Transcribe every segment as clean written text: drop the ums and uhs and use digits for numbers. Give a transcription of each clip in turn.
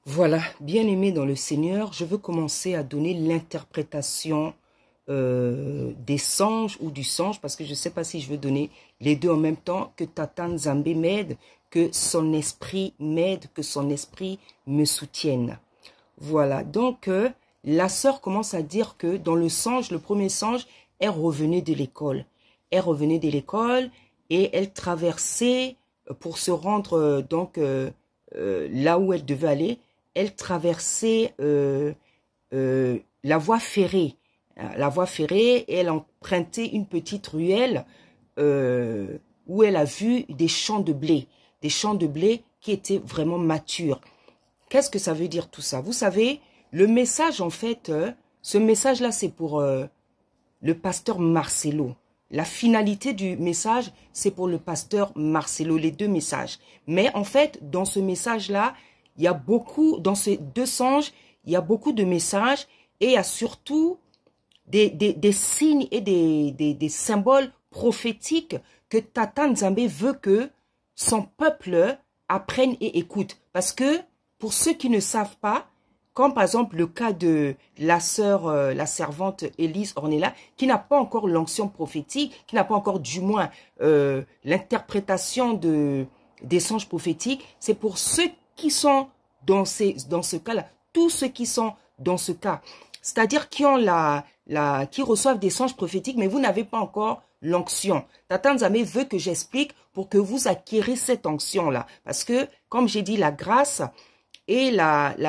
Voilà, bien-aimé dans le Seigneur, je veux commencer à donner l'interprétation des songes ou du songe, parce que je ne sais pas si je veux donner les deux en même temps, que Tata Nzambe m'aide, que son esprit m'aide, que son esprit me soutienne. Voilà, donc la sœur commence à dire que dans le songe, le premier songe, elle revenait de l'école. Elle revenait de l'école et elle traversait pour se rendre là où elle devait aller. Elle traversait la voie ferrée. La voie ferrée, et elle empruntait une petite ruelle où elle a vu des champs de blé. Des champs de blé qui étaient vraiment matures. Qu'est-ce que ça veut dire tout ça? Vous savez, le message en fait, ce message-là c'est pour le pasteur Marcelo. La finalité du message, c'est pour le pasteur Marcelo, les deux messages. Mais en fait, dans ce message-là, il y a beaucoup, dans ces deux songes, il y a beaucoup de messages et il y a surtout des signes et des symboles prophétiques que Tata Nzambe veut que son peuple apprenne et écoute. Parce que, pour ceux qui ne savent pas, comme par exemple le cas de la sœur, la servante Élise Ornella, qui n'a pas encore l'onction prophétique, qui n'a pas encore du moins l'interprétation des songes prophétiques, c'est pour ceux qui sont dans ce cas-là, tous ceux qui sont dans ce cas, c'est-à-dire qui ont qui reçoivent des songes prophétiques, mais vous n'avez pas encore l'onction. Tata Nzambe veut que j'explique pour que vous acquériez cette onction-là. Parce que, comme j'ai dit, la grâce et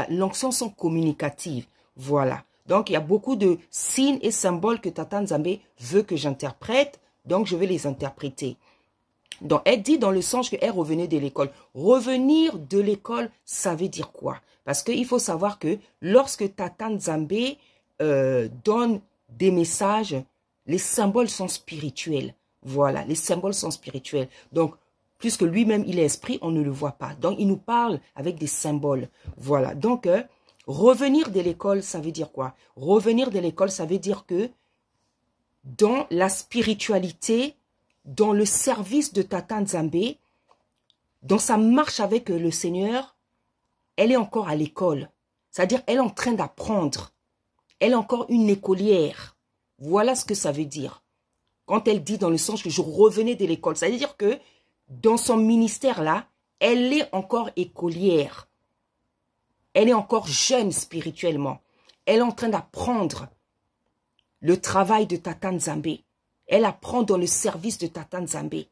l'onction sont communicatives. Voilà. Donc, il y a beaucoup de signes et symboles que Tata Nzambe veut que j'interprète. Donc, je vais les interpréter. Donc, elle dit dans le songe qu'elle revenait de l'école. Revenir de l'école, ça veut dire quoi? Parce qu'il faut savoir que lorsque Tata Nzambe donne des messages, les symboles sont spirituels. Voilà, les symboles sont spirituels. Donc, puisque lui-même, il est esprit, on ne le voit pas. Donc, il nous parle avec des symboles. Voilà, donc, revenir de l'école, ça veut dire quoi? Revenir de l'école, ça veut dire que dans la spiritualité, dans le service de Tata Nzambe, dans sa marche avec le Seigneur, elle est encore à l'école. C'est-à-dire, elle est en train d'apprendre. Elle est encore une écolière. Voilà ce que ça veut dire. Quand elle dit dans le sens que je revenais de l'école, ça veut dire que dans son ministère-là, elle est encore écolière. Elle est encore jeune spirituellement. Elle est en train d'apprendre le travail de Tata Nzambe. Elle apprend dans le service de Tata Nzambe.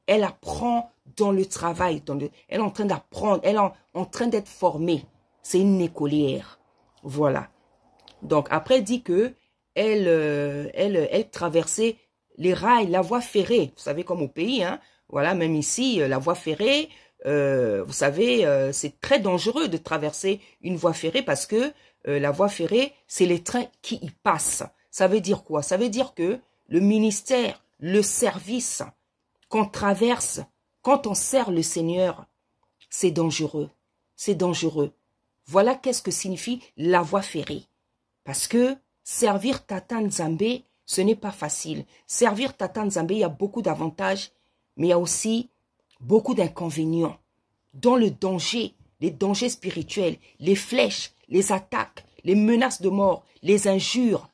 Elle apprend dans le travail. Elle est en train d'apprendre. Elle est en train d'être formée. C'est une écolière. Voilà. Donc, après, elle dit que elle traversait les rails, la voie ferrée. Vous savez, comme au pays, hein. Voilà, même ici, la voie ferrée, vous savez, c'est très dangereux de traverser une voie ferrée parce que la voie ferrée, c'est les trains qui y passent. Ça veut dire quoi? Ça veut dire que le ministère, le service qu'on traverse, quand on sert le Seigneur, c'est dangereux. C'est dangereux. Voilà qu'est-ce que signifie la voie ferrée. Parce que servir Tata Nzambe, ce n'est pas facile. Servir Tata Nzambe, il y a beaucoup d'avantages, mais il y a aussi beaucoup d'inconvénients. Dans le danger, les dangers spirituels, les flèches, les attaques, les menaces de mort, les injures.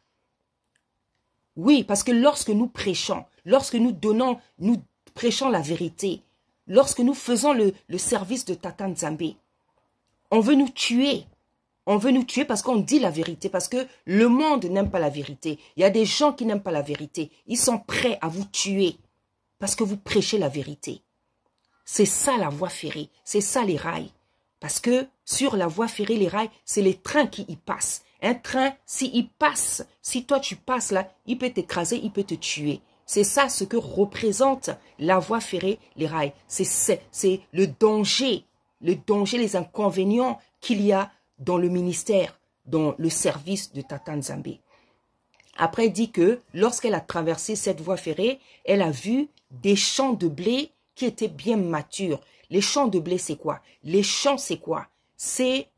Oui, parce que lorsque nous prêchons, lorsque nous prêchons la vérité, lorsque nous faisons le service de Tata Nzambe, on veut nous tuer. On veut nous tuer parce qu'on dit la vérité, parce que le monde n'aime pas la vérité. Il y a des gens qui n'aiment pas la vérité. Ils sont prêts à vous tuer parce que vous prêchez la vérité. C'est ça la voie ferrée, c'est ça les rails. Parce que sur la voie ferrée, les rails, c'est les trains qui y passent. Un train, s'il passe, si toi tu passes là, il peut t'écraser, il peut te tuer. C'est ça ce que représente la voie ferrée, les rails. C'est le danger, les inconvénients qu'il y a dans le ministère, dans le service de Tata Nzambe. Après, elle dit que lorsqu'elle a traversé cette voie ferrée, elle a vu des champs de blé qui étaient bien matures. Les champs de blé, c'est quoi? Les champs, c'est quoi? C'est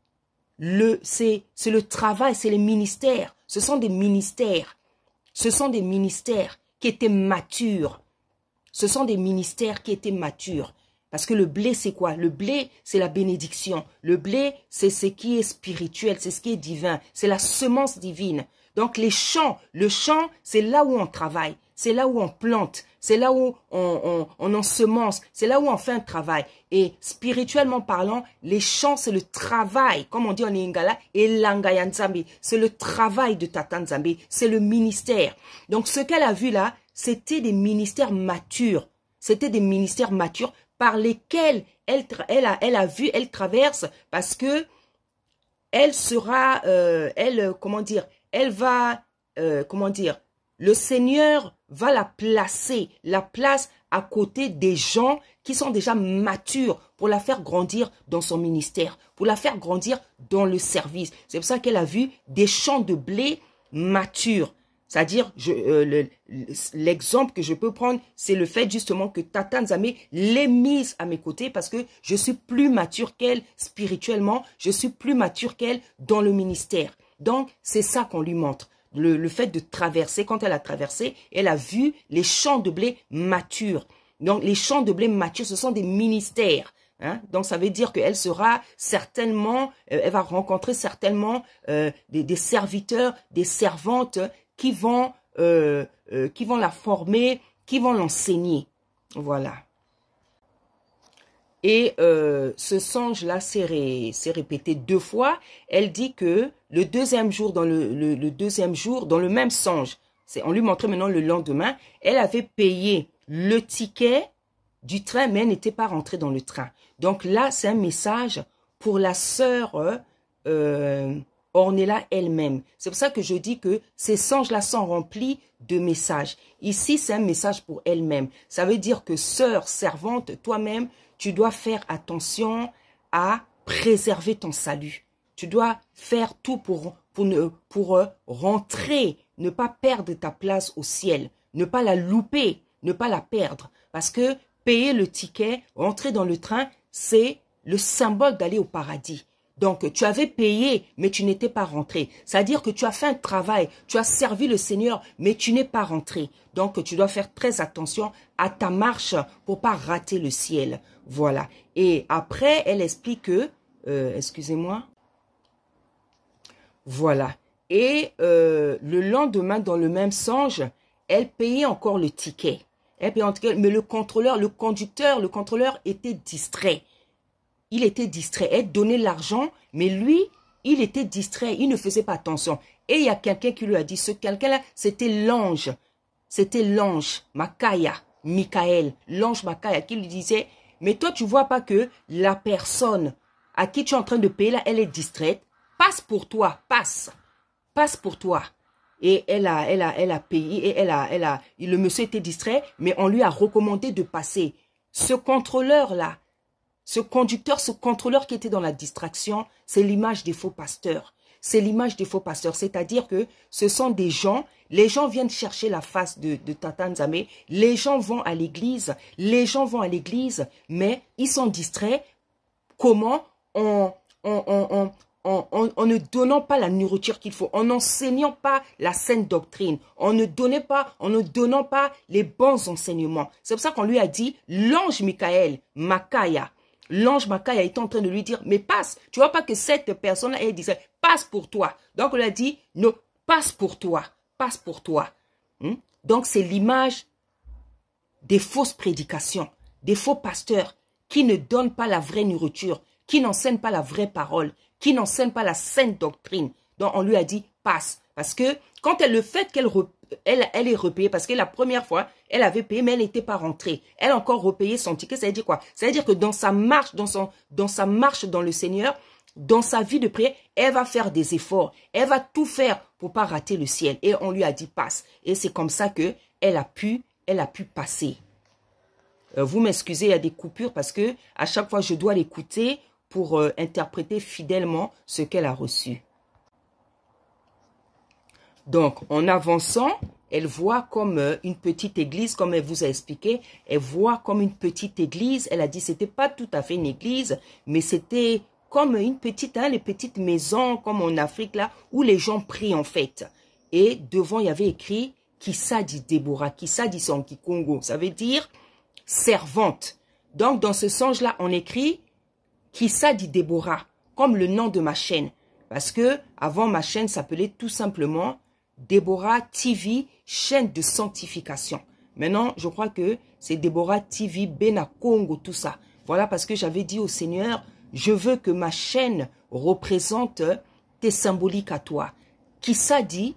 le travail, c'est les ministères. Ce sont des ministères. Ce sont des ministères qui étaient matures. Ce sont des ministères qui étaient matures. Parce que le blé, c'est quoi? Le blé, c'est la bénédiction. Le blé, c'est ce qui est spirituel, c'est ce qui est divin. C'est la semence divine. Donc les champs, le champ, c'est là où on travaille. C'est là où on plante. C'est là où on ensemence. C'est là où on fait un travail. Et spirituellement parlant, les champs, c'est le travail. Comme on dit en Lingala, et Langaya Nzambe. C'est le travail de Tata Nzambe. C'est le ministère. Donc ce qu'elle a vu là, c'était des ministères matures. C'était des ministères matures par lesquels elle traverse, parce que elle sera, elle va, le Seigneur va la place à côté des gens qui sont déjà matures pour la faire grandir dans son ministère, pour la faire grandir dans le service. C'est pour ça qu'elle a vu des champs de blé matures. C'est-à-dire, l'exemple que je peux prendre, c'est le fait justement que Tata Nzambe l'ait mise à mes côtés parce que je suis plus mature qu'elle spirituellement, je suis plus mature qu'elle dans le ministère. Donc, c'est ça qu'on lui montre. Le fait de traverser, quand elle a traversé, elle a vu les champs de blé matures. Donc, les champs de blé matures, ce sont des ministères. Hein? Donc, ça veut dire qu'elle sera certainement, elle va rencontrer certainement des serviteurs, des servantes qui vont la former, qui vont l'enseigner. Voilà. Et ce songe-là s'est répété 2 fois. Elle dit que le deuxième jour, dans le deuxième jour, dans le même songe, on lui montrait maintenant le lendemain, elle avait payé le ticket du train, mais elle n'était pas rentrée dans le train. Donc là, c'est un message pour la sœur Ornella elle-même. C'est pour ça que je dis que ces songes-là sont remplis de messages. Ici, c'est un message pour elle-même. Ça veut dire que sœur, servante, toi-même, tu dois faire attention à préserver ton salut. Tu dois faire tout pour rentrer, ne pas perdre ta place au ciel, ne pas la louper, ne pas la perdre. Parce que payer le ticket, rentrer dans le train, c'est le symbole d'aller au paradis. Donc, tu avais payé, mais tu n'étais pas rentré. C'est-à-dire que tu as fait un travail, tu as servi le Seigneur, mais tu n'es pas rentré. Donc, tu dois faire très attention à ta marche pour pas rater le ciel. Voilà. Et après, elle explique que, excusez-moi. Voilà. Et le lendemain, dans le même songe, elle payait encore le ticket. Elle payait en tout cas, mais le contrôleur était distrait. Il était distrait. Elle donnait l'argent, mais lui, il était distrait. Il ne faisait pas attention. Et il y a quelqu'un qui lui a dit, ce quelqu'un-là, c'était l'ange. C'était l'ange, Michael, l'ange Makaya, qui lui disait, mais toi, tu vois pas que la personne à qui tu es en train de payer, là, elle est distraite. Passe pour toi, passe. Passe pour toi. Et elle a payé, et le monsieur était distrait, mais on lui a recommandé de passer. Ce contrôleur-là, ce contrôleur qui était dans la distraction, c'est l'image des faux pasteurs. C'est l'image des faux pasteurs. C'est-à-dire que ce sont des gens, les gens viennent chercher la face de Tata Nzambe, les gens vont à l'église, mais ils sont distraits. Comment? En ne donnant pas la nourriture qu'il faut, en n'enseignant pas la saine doctrine, en ne donnant pas les bons enseignements. C'est pour ça qu'on lui a dit, l'ange Michael, l'ange Makaya est en train de lui dire, mais passe, tu vois pas que cette personne-là, elle disait, passe pour toi. Donc, on lui a dit, non, passe pour toi, passe pour toi. Donc, c'est l'image des fausses prédications, des faux pasteurs qui ne donnent pas la vraie nourriture, qui n'enseignent pas la vraie parole, qui n'enseignent pas la sainte doctrine. Donc, on lui a dit, passe. Parce que quand le fait qu'elle est repayée, parce que la première fois, elle avait payé, mais elle n'était pas rentrée. Elle a encore repayé son ticket. Ça veut dire quoi? Ça veut dire que dans sa marche, dans sa marche dans le Seigneur, dans sa vie de prière, elle va faire des efforts. Elle va tout faire pour pas rater le ciel. Et on lui a dit passe. Et c'est comme ça que elle a pu passer. Vous m'excusez, il y a des coupures parce que à chaque fois, je dois l'écouter pour interpréter fidèlement ce qu'elle a reçu. Donc, en avançant, elle voit comme une petite église, comme elle vous a expliqué. Elle voit comme une petite église. Elle a dit, c'était pas tout à fait une église, mais c'était comme une petite, les petites maisons, comme en Afrique, là, où les gens prient, en fait. Et devant, il y avait écrit, Kissa dit Déborah, Kissa dit son Kikongo. Ça veut dire servante. Donc, dans ce songe-là, on écrit Kissa dit Déborah, comme le nom de ma chaîne. Parce que avant ma chaîne s'appelait tout simplement Déborah TV, chaîne de sanctification. Maintenant, je crois que c'est Déborah TV, Bena Congo, tout ça. Voilà, parce que j'avais dit au Seigneur, je veux que ma chaîne représente tes symboliques à toi. Kissa dit,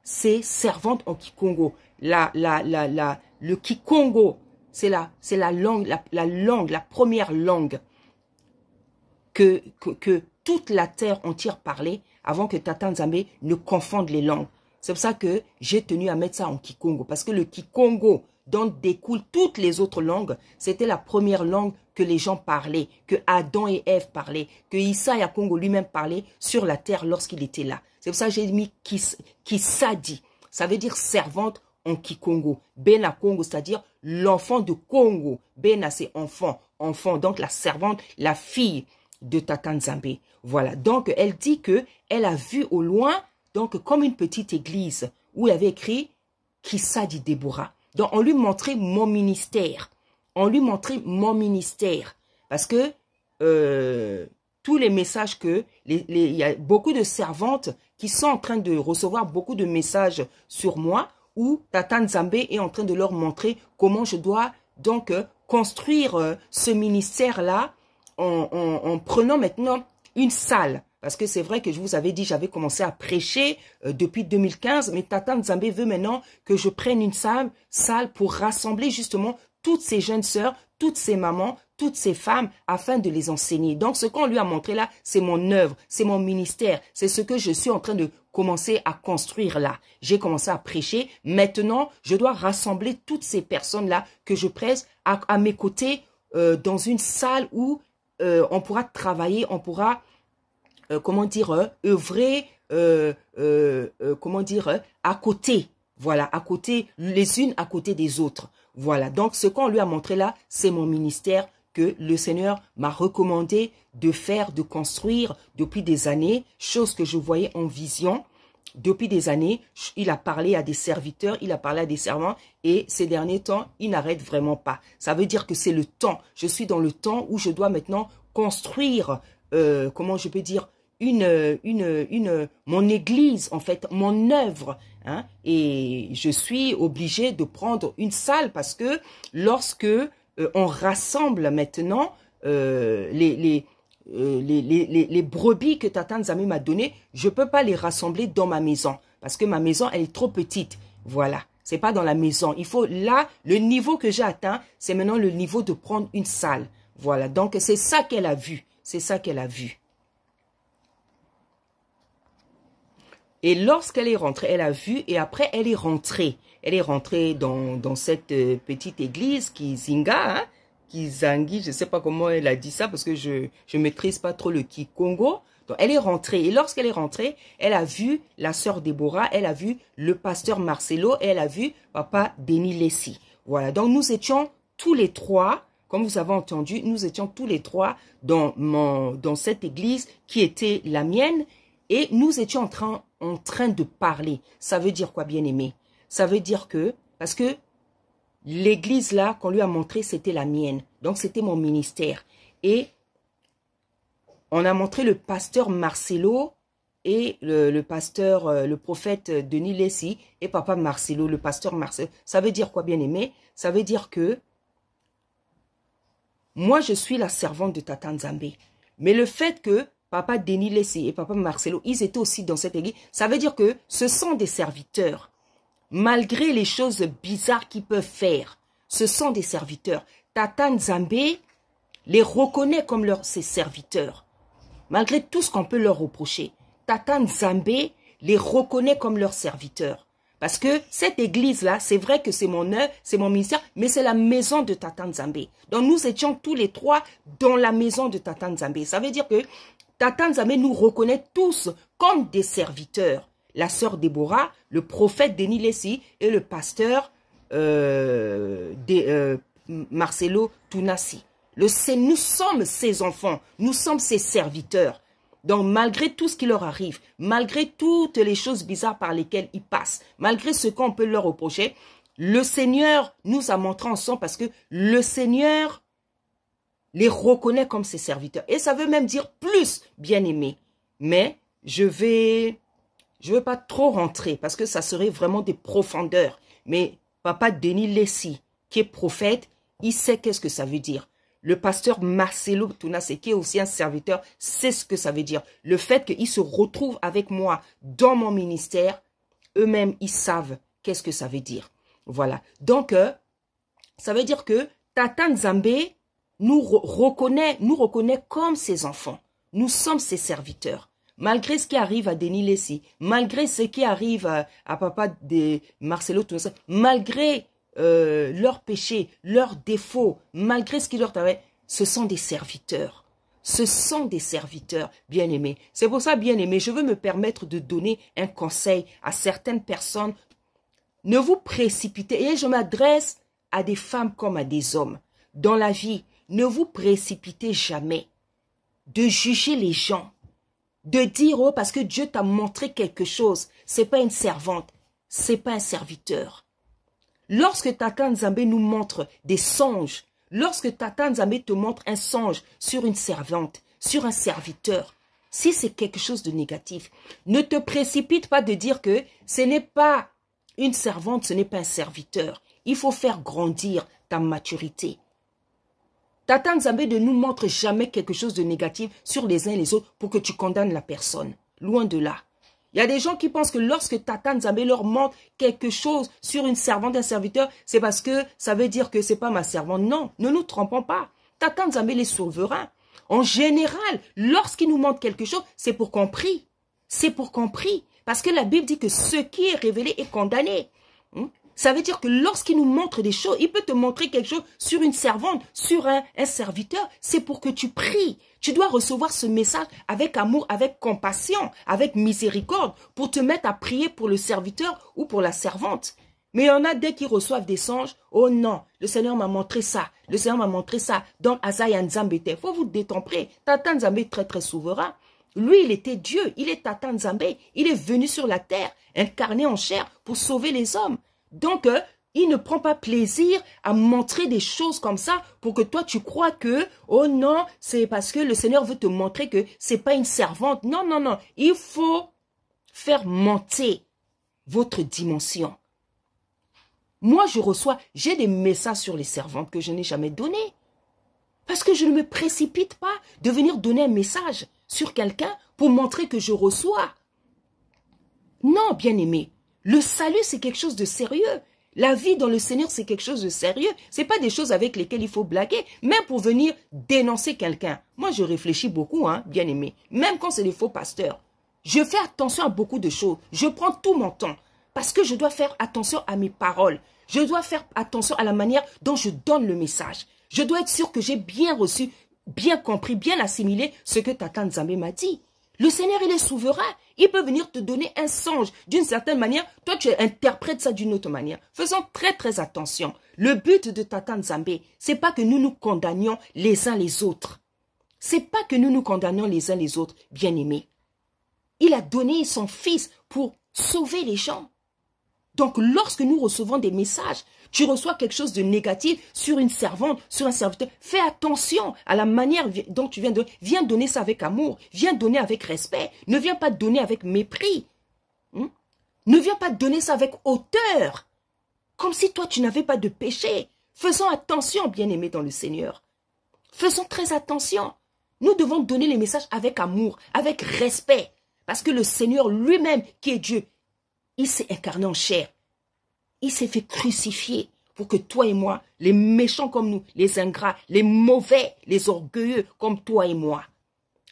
c'est servante en Kikongo. Le Kikongo, c'est la langue, la première langue que toute la terre entière parlait avant que Tata Nzambe ne confonde les langues. C'est pour ça que j'ai tenu à mettre ça en Kikongo. Parce que le Kikongo, dont découlent toutes les autres langues, c'était la première langue que les gens parlaient, que Adam et Ève parlaient, que Issa Congo lui-même parlait sur la terre lorsqu'il était là. C'est pour ça que j'ai mis Kissa dit. Ça veut dire servante en Kikongo. Bena Congo, c'est-à-dire l'enfant de Congo. Bena, c'est enfant. Enfant, donc la servante, la fille de Tata Nzambe. Voilà. Donc, elle dit que elle a vu au loin, donc comme une petite église, où il y avait écrit Kissa dit Déborah. Donc, on lui montrait mon ministère. On lui montrait mon ministère. Parce que tous les messages que... Il y a beaucoup de servantes qui sont en train de recevoir beaucoup de messages sur moi où Tata Nzambe est en train de leur montrer comment je dois donc construire ce ministère-là en prenant maintenant une salle. Parce que c'est vrai que je vous avais dit, j'avais commencé à prêcher depuis 2015, mais Tata Nzambe veut maintenant que je prenne une salle pour rassembler justement toutes ces jeunes sœurs, toutes ces mamans, toutes ces femmes, afin de les enseigner. Donc, ce qu'on lui a montré là, c'est mon œuvre, c'est mon ministère, c'est ce que je suis en train de commencer à construire là. J'ai commencé à prêcher. Maintenant, je dois rassembler toutes ces personnes-là que je presse à mes côtés dans une salle où on pourra travailler, on pourra... comment dire, œuvrer, comment dire, à côté. Voilà, à côté, les unes à côté des autres. Voilà, donc ce qu'on lui a montré là, c'est mon ministère que le Seigneur m'a recommandé de faire, de construire depuis des années, chose que je voyais en vision. Depuis des années, il a parlé à des serviteurs, il a parlé à des servants et ces derniers temps, il n'arrête vraiment pas. Ça veut dire que c'est le temps. Je suis dans le temps où je dois maintenant construire, comment je peux dire, mon église, en fait, mon œuvre. Hein, et je suis obligée de prendre une salle parce que lorsque on rassemble maintenant les brebis que Tata Nzambe m'a donné, je peux pas les rassembler dans ma maison parce que ma maison, elle est trop petite. Voilà, c'est pas dans la maison. Il faut, là, le niveau que j'ai atteint, c'est maintenant le niveau de prendre une salle. Voilà, donc c'est ça qu'elle a vu. C'est ça qu'elle a vu. Et lorsqu'elle est rentrée, elle a vu et après elle est rentrée. Elle est rentrée dans cette petite église Kizinga, hein, Kizangi, je ne sais pas comment elle a dit ça parce que je maîtrise pas trop le Kikongo. Donc elle est rentrée et lorsqu'elle est rentrée, elle a vu la sœur Déborah, elle a vu le pasteur Marcelo et elle a vu papa Denis Lessi. Voilà, donc nous étions tous les trois, comme vous avez entendu, nous étions tous les trois dans cette église qui était la mienne et nous étions en train de parler. Ça veut dire quoi, bien-aimé? Ça veut dire que, parce que l'église là qu'on lui a montré, c'était la mienne. Donc c'était mon ministère. Et on a montré le pasteur Marcelo et le pasteur, le prophète Denis Lessi et papa Marcelo, le pasteur Marcelo. Ça veut dire quoi, bien-aimé? Ça veut dire que moi, je suis la servante de Tata Nzambe. Mais le fait que papa Denis Lessi et papa Marcelo, ils étaient aussi dans cette église, ça veut dire que ce sont des serviteurs. Malgré les choses bizarres qu'ils peuvent faire, ce sont des serviteurs. Tata Nzambe les reconnaît comme ses serviteurs. Malgré tout ce qu'on peut leur reprocher, Tata Nzambe les reconnaît comme leurs serviteurs. Parce que cette église-là, c'est vrai que c'est mon œuvre, c'est mon ministère, mais c'est la maison de Tata Nzambe. Donc nous étions tous les trois dans la maison de Tata Nzambe. Ça veut dire que Tata Nzambe nous reconnaît tous comme des serviteurs. La sœur Déborah, le prophète Denis Lessi et le pasteur Marcelo Tunasi. Nous sommes ses enfants, nous sommes ses serviteurs. Donc malgré tout ce qui leur arrive, malgré toutes les choses bizarres par lesquelles ils passent, malgré ce qu'on peut leur reprocher, le Seigneur nous a montré ensemble parce que le Seigneur les reconnaît comme ses serviteurs. Et ça veut même dire plus, bien-aimés. Mais je veux pas trop rentrer parce que ça serait vraiment des profondeurs. Mais Papa Denis Lessi, qui est prophète, il sait qu'est-ce que ça veut dire. Le pasteur Marcelo Tounassé, qui est aussi un serviteur, sait ce que ça veut dire. Le fait qu'ils se retrouvent avec moi dans mon ministère, eux-mêmes, ils savent qu'est-ce que ça veut dire. Voilà. Donc, ça veut dire que Tata Nzambe nous reconnaît comme ses enfants. Nous sommes ses serviteurs. Malgré ce qui arrive à Denis Lessi, malgré ce qui arrive à Papa de Marcelo Tounassé, malgré leurs péchés, leurs défauts, malgré ce qui leur arrive, ce sont des serviteurs. Ce sont des serviteurs, bien-aimés. C'est pour ça, bien-aimés, je veux me permettre de donner un conseil à certaines personnes. Ne vous précipitez, et je m'adresse à des femmes comme à des hommes. Dans la vie, ne vous précipitez jamais de juger les gens, de dire, oh, parce que Dieu t'a montré quelque chose, c'est pas une servante, c'est pas un serviteur. Lorsque Tata Nzambe nous montre des songes, lorsque Tata Nzambe te montre un songe sur une servante, sur un serviteur, si c'est quelque chose de négatif, ne te précipite pas de dire que ce n'est pas une servante, ce n'est pas un serviteur. Il faut faire grandir ta maturité. Tata Nzambe ne nous montre jamais quelque chose de négatif sur les uns et les autres pour que tu condamnes la personne. Loin de là. Il y a des gens qui pensent que lorsque Tata Nzambe leur montre quelque chose sur une servante, un serviteur, c'est parce que ça veut dire que c'est pas ma servante. Non, ne nous trompons pas. Tata Nzambe est souverain. En général, lorsqu'il nous montre quelque chose, c'est pour qu'on prie. C'est pour qu'on prie. Parce que la Bible dit que ce qui est révélé est condamné. Ça veut dire que lorsqu'il nous montre des choses, il peut te montrer quelque chose sur une servante, sur un serviteur. C'est pour que tu pries. Tu dois recevoir ce message avec amour, avec compassion, avec miséricorde, pour te mettre à prier pour le serviteur ou pour la servante. Mais il y en a dès qu'ils reçoivent des songes, oh non, le Seigneur m'a montré ça, le Seigneur m'a montré ça. Donc, Azaïa Nzambete, il faut vous détemprer. Tata Nzambe est très très souverain. Lui, il était Dieu, il est Tata Nzambe. Il est venu sur la terre, incarné en chair, pour sauver les hommes. Donc, il ne prend pas plaisir à montrer des choses comme ça pour que toi, tu crois que, oh non, c'est parce que le Seigneur veut te montrer que c'est pas une servante. Non, non, non. Il faut faire monter votre dimension. Moi, j'ai des messages sur les servantes que je n'ai jamais donnés. Parce que je ne me précipite pas de venir donner un message sur quelqu'un pour montrer que je reçois. Non, bien-aimé. Le salut, c'est quelque chose de sérieux. La vie dans le Seigneur, c'est quelque chose de sérieux. Ce n'est pas des choses avec lesquelles il faut blaguer, même pour venir dénoncer quelqu'un. Moi, je réfléchis beaucoup, hein, bien aimé. Même quand c'est des faux pasteurs. Je fais attention à beaucoup de choses. Je prends tout mon temps. Parce que je dois faire attention à mes paroles. Je dois faire attention à la manière dont je donne le message. Je dois être sûr que j'ai bien reçu, bien compris, bien assimilé ce que Tata Nzambe m'a dit. Le Seigneur, il est souverain. Il peut venir te donner un songe d'une certaine manière. Toi, tu interprètes ça d'une autre manière. Faisons très, très attention. Le but de Tata Nzambe, c'est pas que nous nous condamnions les uns les autres. C'est pas que nous nous condamnions les uns les autres, bien-aimés. Il a donné son fils pour sauver les gens. Donc, lorsque nous recevons des messages, tu reçois quelque chose de négatif sur une servante, sur un serviteur, fais attention à la manière dont tu viens donner ça avec amour, viens donner avec respect, ne viens pas donner avec mépris. Ne viens pas donner ça avec hauteur, comme si toi tu n'avais pas de péché. Faisons attention, bien-aimés dans le Seigneur. Faisons très attention. Nous devons donner les messages avec amour, avec respect, parce que le Seigneur lui-même, qui est Dieu, il s'est incarné en chair. Il s'est fait crucifier pour que toi et moi, les méchants comme nous, les ingrats, les mauvais, les orgueilleux comme toi et moi,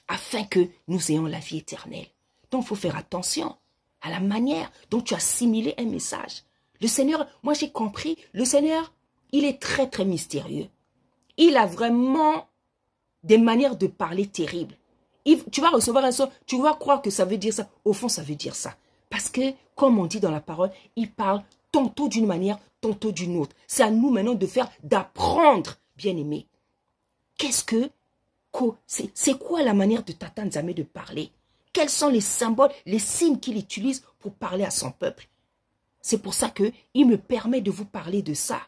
afin que nous ayons la vie éternelle. Donc, il faut faire attention à la manière dont tu as assimilé un message. Le Seigneur, moi j'ai compris, le Seigneur, il est très très mystérieux. Il a vraiment des manières de parler terribles. Tu vas recevoir un son, tu vas croire que ça veut dire ça. Au fond, ça veut dire ça. Parce que, comme on dit dans la parole, il parle tantôt d'une manière, tantôt d'une autre. C'est à nous maintenant d'apprendre, bien-aimés. C'est quoi la manière de Tata Nzambe de parler? Quels sont les symboles, les signes qu'il utilise pour parler à son peuple? C'est pour ça qu'il me permet de vous parler de ça,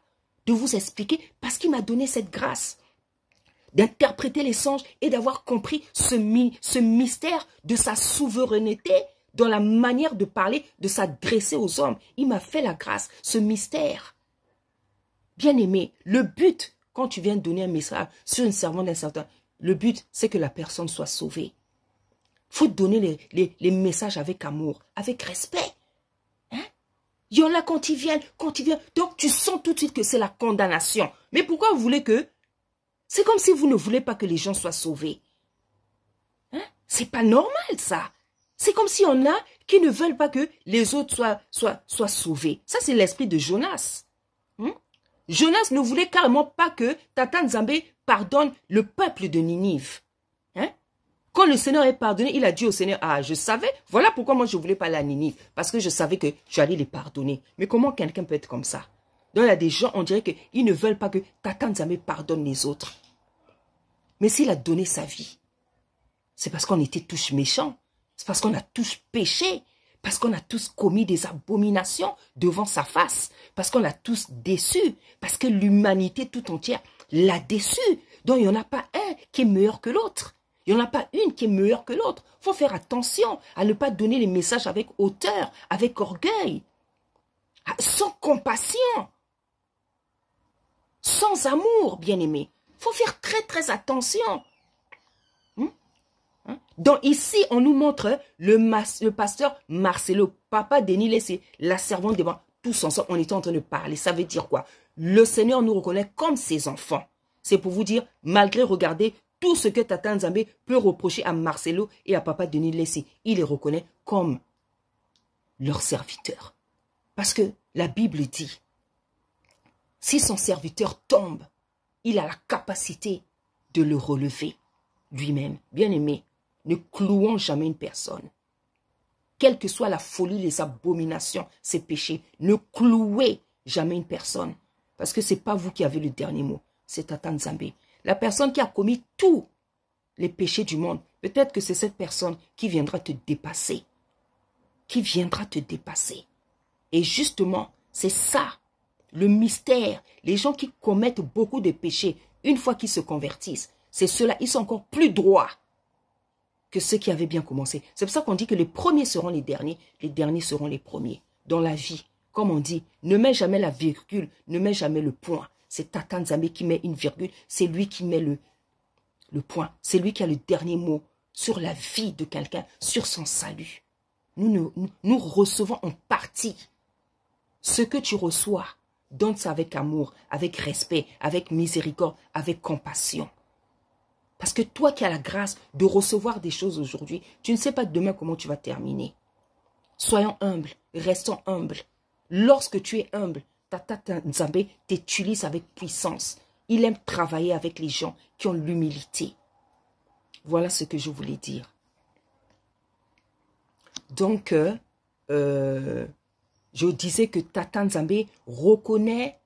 de vous expliquer, parce qu'il m'a donné cette grâce. d'interpréter les songes et d'avoir compris ce mystère de sa souveraineté dans la manière de parler, de s'adresser aux hommes. Il m'a fait la grâce, ce mystère. Bien-aimé, le but, quand tu viens donner un message sur une servante d'un certain, le but, c'est que la personne soit sauvée. Il faut donner les messages avec amour, avec respect. Hein? Il y en a quand ils viennent, donc tu sens tout de suite que c'est la condamnation. Mais pourquoi vous voulez que... C'est comme si vous ne voulez pas que les gens soient sauvés. Hein? C'est pas normal, ça. C'est comme s'il y en a qui ne veulent pas que les autres soient sauvés. Ça, c'est l'esprit de Jonas. Hein? Jonas ne voulait carrément pas que Tata Nzambe pardonne le peuple de Ninive. Hein? Quand le Seigneur est pardonné, il a dit au Seigneur, ah, je savais, voilà pourquoi moi je ne voulais pas aller à Ninive, parce que je savais que j'allais les pardonner. Mais comment quelqu'un peut être comme ça? Donc il y a des gens, on dirait qu'ils ne veulent pas que Tata Nzambe pardonne les autres. Mais s'il a donné sa vie, c'est parce qu'on était tous méchants, c'est parce qu'on a tous péché, parce qu'on a tous commis des abominations devant sa face, parce qu'on l'a tous déçu, parce que l'humanité tout entière l'a déçu. Donc il n'y en a pas un qui est meilleur que l'autre. Il n'y en a pas une qui est meilleure que l'autre. Il faut faire attention à ne pas donner les messages avec hauteur, avec orgueil, sans compassion, sans amour, bien-aimé. Il faut faire très très attention. Donc ici, on nous montre le pasteur Marcelo, papa Denis Lessé, la servante devant, tous ensemble, on était en train de parler. Ça veut dire quoi? Le Seigneur nous reconnaît comme ses enfants. C'est pour vous dire, malgré, regardez, tout ce que Tata Nzambe peut reprocher à Marcelo et à papa Denis Lessé, il les reconnaît comme leurs serviteurs. Parce que la Bible dit, si son serviteur tombe, il a la capacité de le relever lui-même. Bien-aimé, ne clouons jamais une personne. Quelle que soit la folie, les abominations, ses péchés, ne clouez jamais une personne. Parce que ce n'est pas vous qui avez le dernier mot, c'est Tata Nzambe. La personne qui a commis tous les péchés du monde, peut-être que c'est cette personne qui viendra te dépasser. Qui viendra te dépasser. Et justement, c'est ça, le mystère. Les gens qui commettent beaucoup de péchés, une fois qu'ils se convertissent, c'est ceux-là, ils sont encore plus droits que ceux qui avaient bien commencé. C'est pour ça qu'on dit que les premiers seront les derniers seront les premiers. Dans la vie, comme on dit, ne mets jamais la virgule, ne mets jamais le point. C'est Tata Nzambe qui met une virgule, c'est lui qui met le point. C'est lui qui a le dernier mot sur la vie de quelqu'un, sur son salut. Nous recevons en partie. Ce que tu reçois, donne ça avec amour, avec respect, avec miséricorde, avec compassion. Parce que toi qui as la grâce de recevoir des choses aujourd'hui, tu ne sais pas demain comment tu vas terminer. Soyons humbles, restons humbles. Lorsque tu es humble, Tata Nzambe t'utilise avec puissance. Il aime travailler avec les gens qui ont l'humilité. Voilà ce que je voulais dire. Donc, je disais que Tata Nzambe reconnaît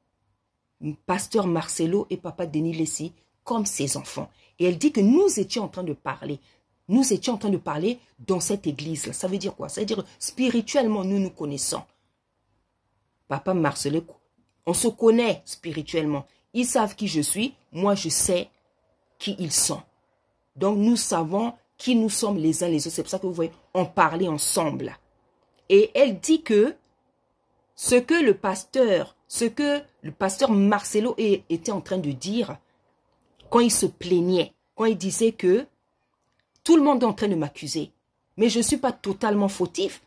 pasteur Marcelo et papa Denis Lessé comme ses enfants. Et elle dit que nous étions en train de parler. Nous étions en train de parler dans cette église-là. Ça veut dire quoi? Ça veut dire spirituellement, nous nous connaissons. Papa Marcelo, on se connaît spirituellement. Ils savent qui je suis. Moi, je sais qui ils sont. Donc, nous savons qui nous sommes les uns les autres. C'est pour ça que vous voyez, on parlait ensemble. Et elle dit que ce que le pasteur Marcelo était en train de dire, quand il se plaignait, quand il disait que tout le monde est en train de m'accuser, mais je ne suis pas totalement fautif.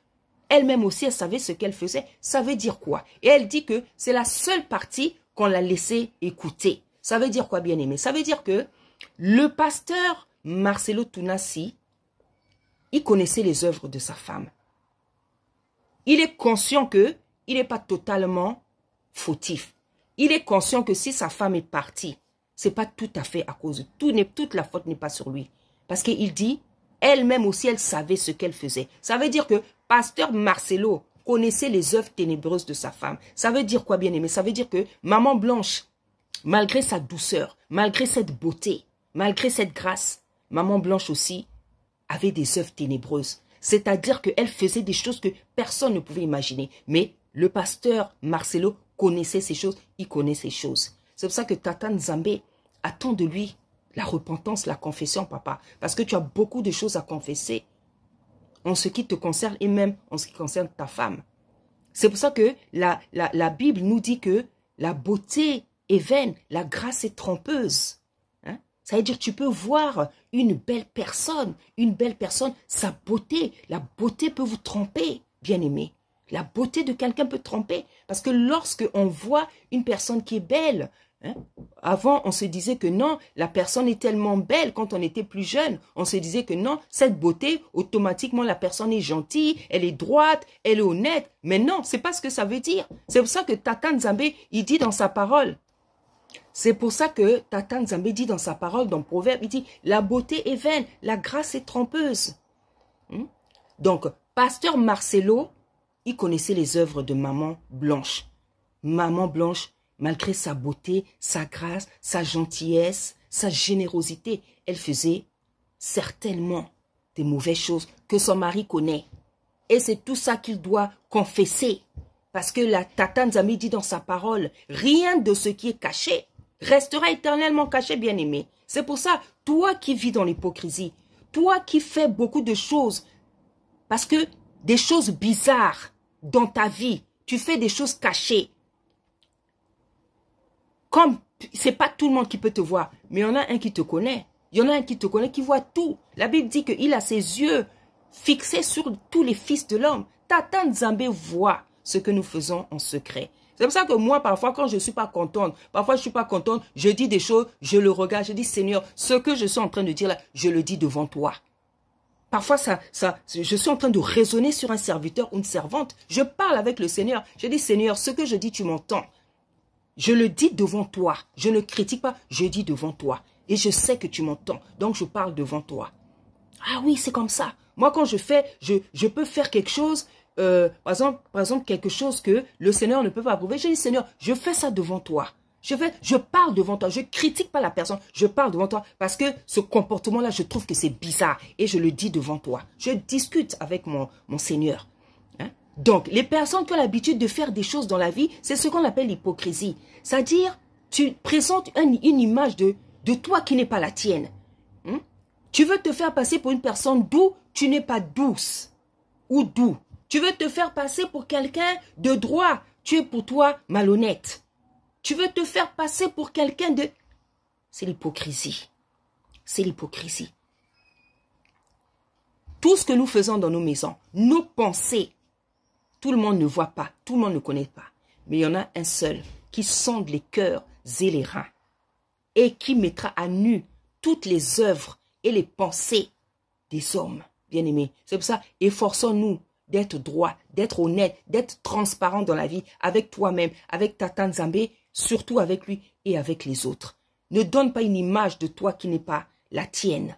Elle-même aussi, elle savait ce qu'elle faisait. Ça veut dire quoi? Et elle dit que c'est la seule partie qu'on l'a laissé écouter. Ça veut dire quoi, bien-aimé? Ça veut dire que le pasteur Marcelo Tunasi, il connaissait les œuvres de sa femme. Il est conscient qu'il n'est pas totalement fautif. Il est conscient que si sa femme est partie, ce n'est pas tout à fait à cause de toute la faute n'est pas sur lui. Parce qu'il dit, elle-même aussi, elle savait ce qu'elle faisait. Ça veut dire que pasteur Marcelo connaissait les œuvres ténébreuses de sa femme. Ça veut dire quoi, bien-aimé? Ça veut dire que maman Blanche, malgré sa douceur, malgré cette beauté, malgré cette grâce, maman Blanche aussi avait des œuvres ténébreuses. C'est-à-dire qu'elle faisait des choses que personne ne pouvait imaginer. Mais le pasteur Marcelo connaissait ces choses, il connaît ces choses. C'est pour ça que Tata Nzambe attend de lui La repentance, la confession, papa. Parce que tu as beaucoup de choses à confesser. En ce qui te concerne et même en ce qui concerne ta femme. C'est pour ça que la Bible nous dit que la beauté est vaine, la grâce est trompeuse. Hein? Ça veut dire que tu peux voir une belle personne, sa beauté. La beauté peut vous tromper, bien-aimé. La beauté de quelqu'un peut tromper. Parce que lorsque on voit une personne qui est belle, hein, avant, on se disait que non, la personne est tellement belle quand on était plus jeune. On se disait que non, cette beauté, automatiquement, la personne est gentille, elle est droite, elle est honnête. Mais non, c'est pas ce que ça veut dire. C'est pour ça que Tata Nzambe, il dit dans sa parole. C'est pour ça que Tata Nzambe dit dans sa parole, dans Proverbe, il dit, la beauté est vaine, la grâce est trompeuse. Donc, pasteur Marcelo, il connaissait les œuvres de Maman Blanche. Maman Blanche, malgré sa beauté, sa grâce, sa gentillesse, sa générosité, elle faisait certainement des mauvaises choses que son mari connaît. Et c'est tout ça qu'il doit confesser. Parce que la Tata Nzambe dit dans sa parole, rien de ce qui est caché restera éternellement caché, bien-aimé. C'est pour ça, toi qui vis dans l'hypocrisie, toi qui fais beaucoup de choses, parce que des choses bizarres dans ta vie, tu fais des choses cachées. Comme, c'est pas tout le monde qui peut te voir, mais il y en a un qui te connaît. Il y en a un qui te connaît, qui voit tout. La Bible dit qu'il a ses yeux fixés sur tous les fils de l'homme. Tata Nzambe voit ce que nous faisons en secret. C'est pour ça que moi, parfois, quand je ne suis pas contente, je dis des choses, je le regarde, je dis, Seigneur, ce que je suis en train de dire là, je le dis devant toi. Parfois, je suis en train de raisonner sur un serviteur ou une servante. Je parle avec le Seigneur. Je dis, Seigneur, ce que je dis, tu m'entends. Je le dis devant toi. Je ne critique pas, je dis devant toi. Et je sais que tu m'entends. Donc, je parle devant toi. Ah oui, c'est comme ça. Moi, quand je peux faire quelque chose, par exemple, quelque chose que le Seigneur ne peut pas approuver. Je dis, Seigneur, je fais ça devant toi. Je parle devant toi. Je critique pas la personne. Je parle devant toi parce que ce comportement-là, je trouve que c'est bizarre. Et je le dis devant toi. Je discute avec mon Seigneur. Hein? Donc, les personnes qui ont l'habitude de faire des choses dans la vie, c'est ce qu'on appelle l'hypocrisie. C'est-à-dire, tu présentes une image de toi qui n'est pas la tienne. Hein? Tu veux te faire passer pour une personne douce, tu n'es pas douce ou doux. Tu veux te faire passer pour quelqu'un de droit, tu es pour toi malhonnête. Tu veux te faire passer pour quelqu'un de... C'est l'hypocrisie. C'est l'hypocrisie. Tout ce que nous faisons dans nos maisons, nos pensées, tout le monde ne voit pas, tout le monde ne connaît pas. Mais il y en a un seul qui sonde les cœurs et les reins et qui mettra à nu toutes les œuvres et les pensées des hommes, bien-aimés. C'est pour ça, efforçons-nous d'être droit, d'être honnête, d'être transparent dans la vie, avec toi-même, avec Tata Nzambe, surtout avec lui et avec les autres. Ne donne pas une image de toi qui n'est pas la tienne.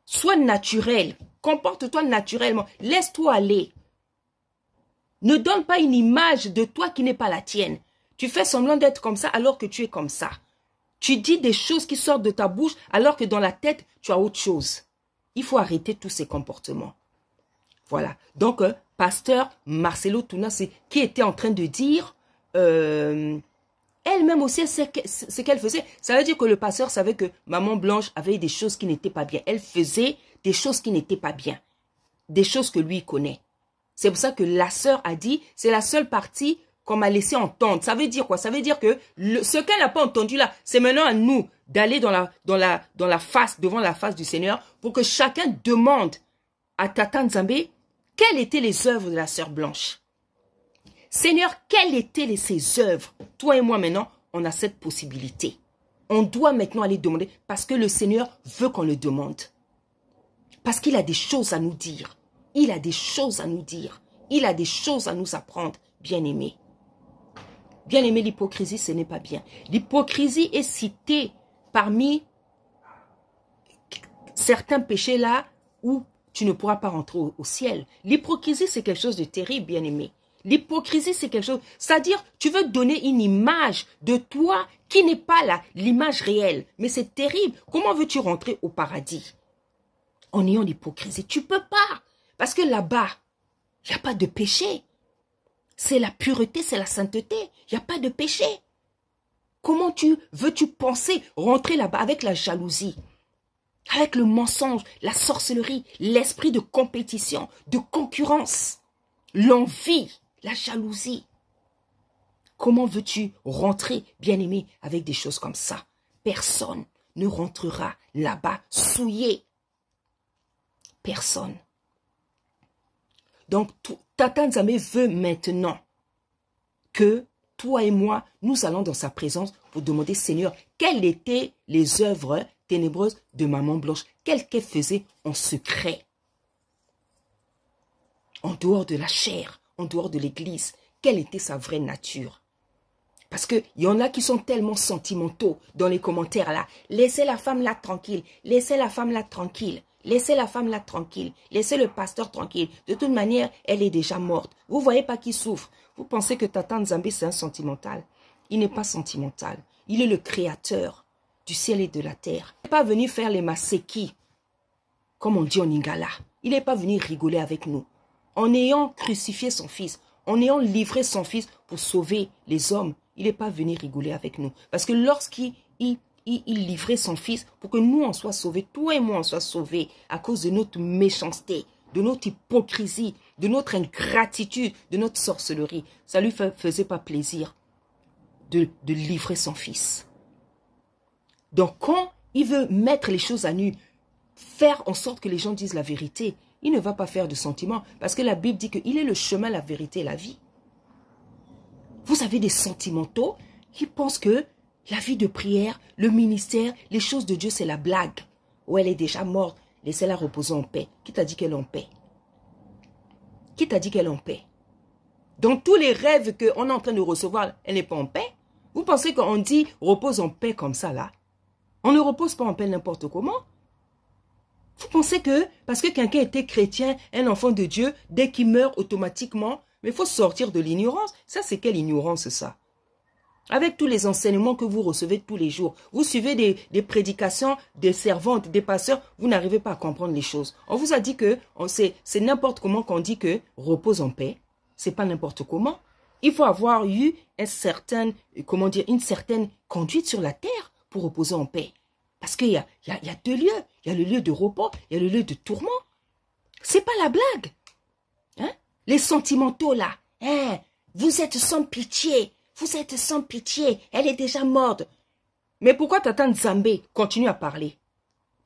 Sois naturel, comporte-toi naturellement, laisse-toi aller. Ne donne pas une image de toi qui n'est pas la tienne. Tu fais semblant d'être comme ça alors que tu es comme ça. Tu dis des choses qui sortent de ta bouche alors que dans la tête, tu as autre chose. Il faut arrêter tous ces comportements. Voilà. Donc, pasteur Marcelo Touna, qui était en train de dire, elle-même aussi, ce qu'elle faisait. Ça veut dire que le pasteur savait que Maman Blanche avait des choses qui n'étaient pas bien. Elle faisait des choses qui n'étaient pas bien. Des choses que lui connaît. C'est pour ça que la sœur a dit, c'est la seule partie qu'on m'a laissé entendre. Ça veut dire quoi? Ça veut dire que ce qu'elle n'a pas entendu là, c'est maintenant à nous d'aller devant la face du Seigneur pour que chacun demande à Tata Nzambe quelles étaient les œuvres de la sœur Blanche. Seigneur, quelles étaient ses œuvres? Toi et moi maintenant, on a cette possibilité. On doit maintenant aller demander parce que le Seigneur veut qu'on le demande. Parce qu'il a des choses à nous dire. Il a des choses à nous dire. Il a des choses à nous apprendre, bien-aimés. Bien-aimé, l'hypocrisie, ce n'est pas bien. L'hypocrisie est citée parmi certains péchés là où tu ne pourras pas rentrer au ciel. L'hypocrisie, c'est quelque chose de terrible, bien-aimé. L'hypocrisie, c'est quelque chose... C'est-à-dire, tu veux donner une image de toi qui n'est pas l'image réelle. Mais c'est terrible. Comment veux-tu rentrer au paradis en ayant l'hypocrisie? Tu ne peux pas. Parce que là-bas, il n'y a pas de péché. C'est la pureté, c'est la sainteté. Il n'y a pas de péché. Comment veux-tu penser rentrer là-bas avec la jalousie, avec le mensonge, la sorcellerie, l'esprit de compétition, de concurrence, l'envie, la jalousie? Comment veux-tu rentrer, bien-aimé, avec des choses comme ça? Personne ne rentrera là-bas souillé. Personne. Donc, Tata Nzambe veut maintenant que toi et moi, nous allons dans sa présence pour demander, Seigneur, quelles étaient les œuvres ténébreuses de Maman Blanche? Qu'elle faisait en secret? En dehors de la chair, en dehors de l'église, quelle était sa vraie nature? Parce qu'il y en a qui sont tellement sentimentaux dans les commentaires là. Laissez la femme là tranquille. Laissez la femme là tranquille. Laissez la femme là tranquille. Laissez le pasteur tranquille. De toute manière, elle est déjà morte. Vous ne voyez pas qui souffre. Vous pensez que Tata Nzambe, c'est un sentimental. Il n'est pas sentimental. Il est le créateur du ciel et de la terre. Il n'est pas venu faire les maseki, comme on dit en Lingala. Il n'est pas venu rigoler avec nous. En ayant crucifié son fils, en ayant livré son fils pour sauver les hommes, il n'est pas venu rigoler avec nous. Parce que lorsqu'il livrait son fils pour que nous en soyons sauvés, toi et moi en soyons sauvés à cause de notre méchanceté, de notre hypocrisie, de notre ingratitude, de notre sorcellerie, ça ne lui faisait pas plaisir de livrer son fils. Donc quand il veut mettre les choses à nu, faire en sorte que les gens disent la vérité, il ne va pas faire de sentiments. Parce que la Bible dit qu'il est le chemin, la vérité et la vie. Vous avez des sentimentaux qui pensent que la vie de prière, le ministère, les choses de Dieu, c'est la blague. Ou elle est déjà morte, laissez-la reposer en paix. Qui t'a dit qu'elle est en paix? Qui t'a dit qu'elle est en paix? Dans tous les rêves qu'on est en train de recevoir, elle n'est pas en paix? Vous pensez qu'on dit repose en paix comme ça là? On ne repose pas en paix n'importe comment. Vous pensez que parce que quelqu'un était chrétien, un enfant de Dieu, dès qu'il meurt automatiquement, mais il faut sortir de l'ignorance. Ça, c'est quelle ignorance, ça? Avec tous les enseignements que vous recevez tous les jours, vous suivez des prédications, des servantes, des pasteurs, vous n'arrivez pas à comprendre les choses. On vous a dit que c'est n'importe comment qu'on dit que repose en paix. C'est pas n'importe comment. Il faut avoir eu une certaine conduite sur la terre pour reposer en paix. Parce qu'il y a deux lieux. Il y a le lieu de repos, il y a le lieu de tourment. C'est pas la blague. Hein? Les sentimentaux là. Hein? Vous êtes sans pitié. Vous êtes sans pitié. Elle est déjà morte. Mais pourquoi Tata Nzambe continue à parler?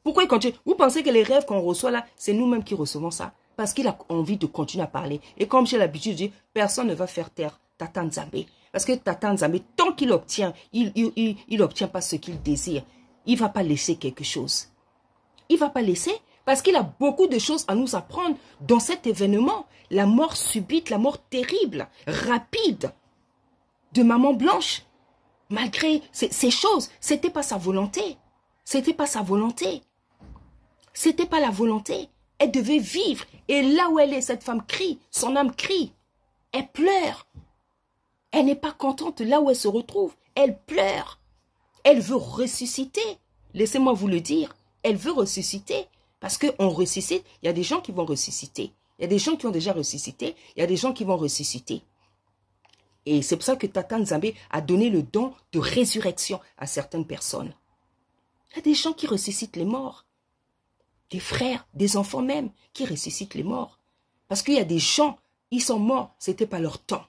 Pourquoi il continue? Vous pensez que les rêves qu'on reçoit là, c'est nous-mêmes qui recevons ça? Parce qu'il a envie de continuer à parler. Et comme j'ai l'habitude de dire, personne ne va faire taire Tata Nzambe. Parce que Tata Nzambe, tant qu'il obtient, il n'obtient pas ce qu'il désire. Il ne va pas laisser quelque chose. Il ne va pas laisser parce qu'il a beaucoup de choses à nous apprendre dans cet événement. La mort subite, la mort terrible, rapide de Maman Blanche. Malgré ces choses, ce n'était pas sa volonté. Ce n'était pas sa volonté. Ce n'était pas la volonté. Elle devait vivre. Et là où elle est, cette femme crie. Son âme crie. Elle pleure. Elle n'est pas contente là où elle se retrouve. Elle pleure. Elle veut ressusciter. Laissez-moi vous le dire. Elle veut ressusciter. Parce qu'on ressuscite, il y a des gens qui vont ressusciter. Il y a des gens qui ont déjà ressuscité. Il y a des gens qui vont ressusciter. Et c'est pour ça que Tata Nzambe a donné le don de résurrection à certaines personnes. Il y a des gens qui ressuscitent les morts. Des frères, des enfants même, qui ressuscitent les morts. Parce qu'il y a des gens, ils sont morts, ce n'était pas leur temps.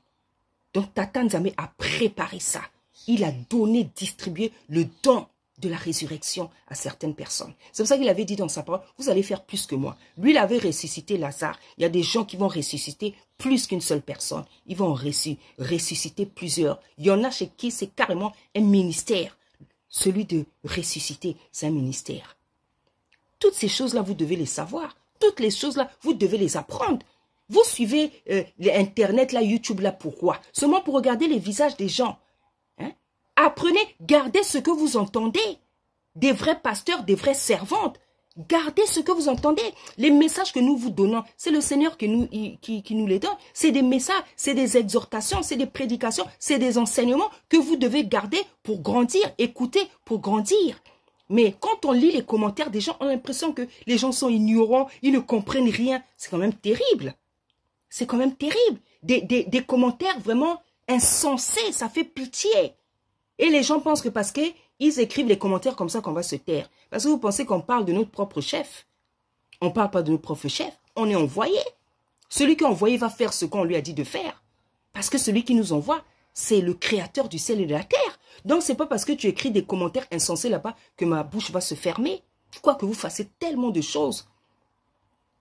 Donc Tata Nzambe a préparé ça. Il a donné, distribué le don de la résurrection à certaines personnes. C'est pour ça qu'il avait dit dans sa parole, vous allez faire plus que moi. Lui, il avait ressuscité Lazare. Il y a des gens qui vont ressusciter plus qu'une seule personne. Ils vont ressusciter plusieurs. Il y en a chez qui c'est carrément un ministère. Celui de ressusciter, c'est un ministère. Toutes ces choses-là, vous devez les savoir. Toutes les choses-là, vous devez les apprendre. Vous suivez Internet, là, YouTube, là, pourquoi? Seulement pour regarder les visages des gens. Apprenez, gardez ce que vous entendez. Des vrais pasteurs, des vraies servantes. Gardez ce que vous entendez. Les messages que nous vous donnons, c'est le Seigneur qui nous les donne. C'est des messages, c'est des exhortations, c'est des prédications, c'est des enseignements que vous devez garder pour grandir, écouter pour grandir. Mais quand on lit les commentaires des gens, on a l'impression que les gens sont ignorants, ils ne comprennent rien. C'est quand même terrible. C'est quand même terrible. Des commentaires vraiment insensés, ça fait pitié. Et les gens pensent que parce qu'ils écrivent les commentaires comme ça qu'on va se taire. Parce que vous pensez qu'on parle de notre propre chef. On ne parle pas de notre propre chef. On est envoyé. Celui qui est envoyé va faire ce qu'on lui a dit de faire. Parce que celui qui nous envoie, c'est le créateur du ciel et de la terre. Donc, ce n'est pas parce que tu écris des commentaires insensés là-bas que ma bouche va se fermer. Pourquoi que vous fassiez tellement de choses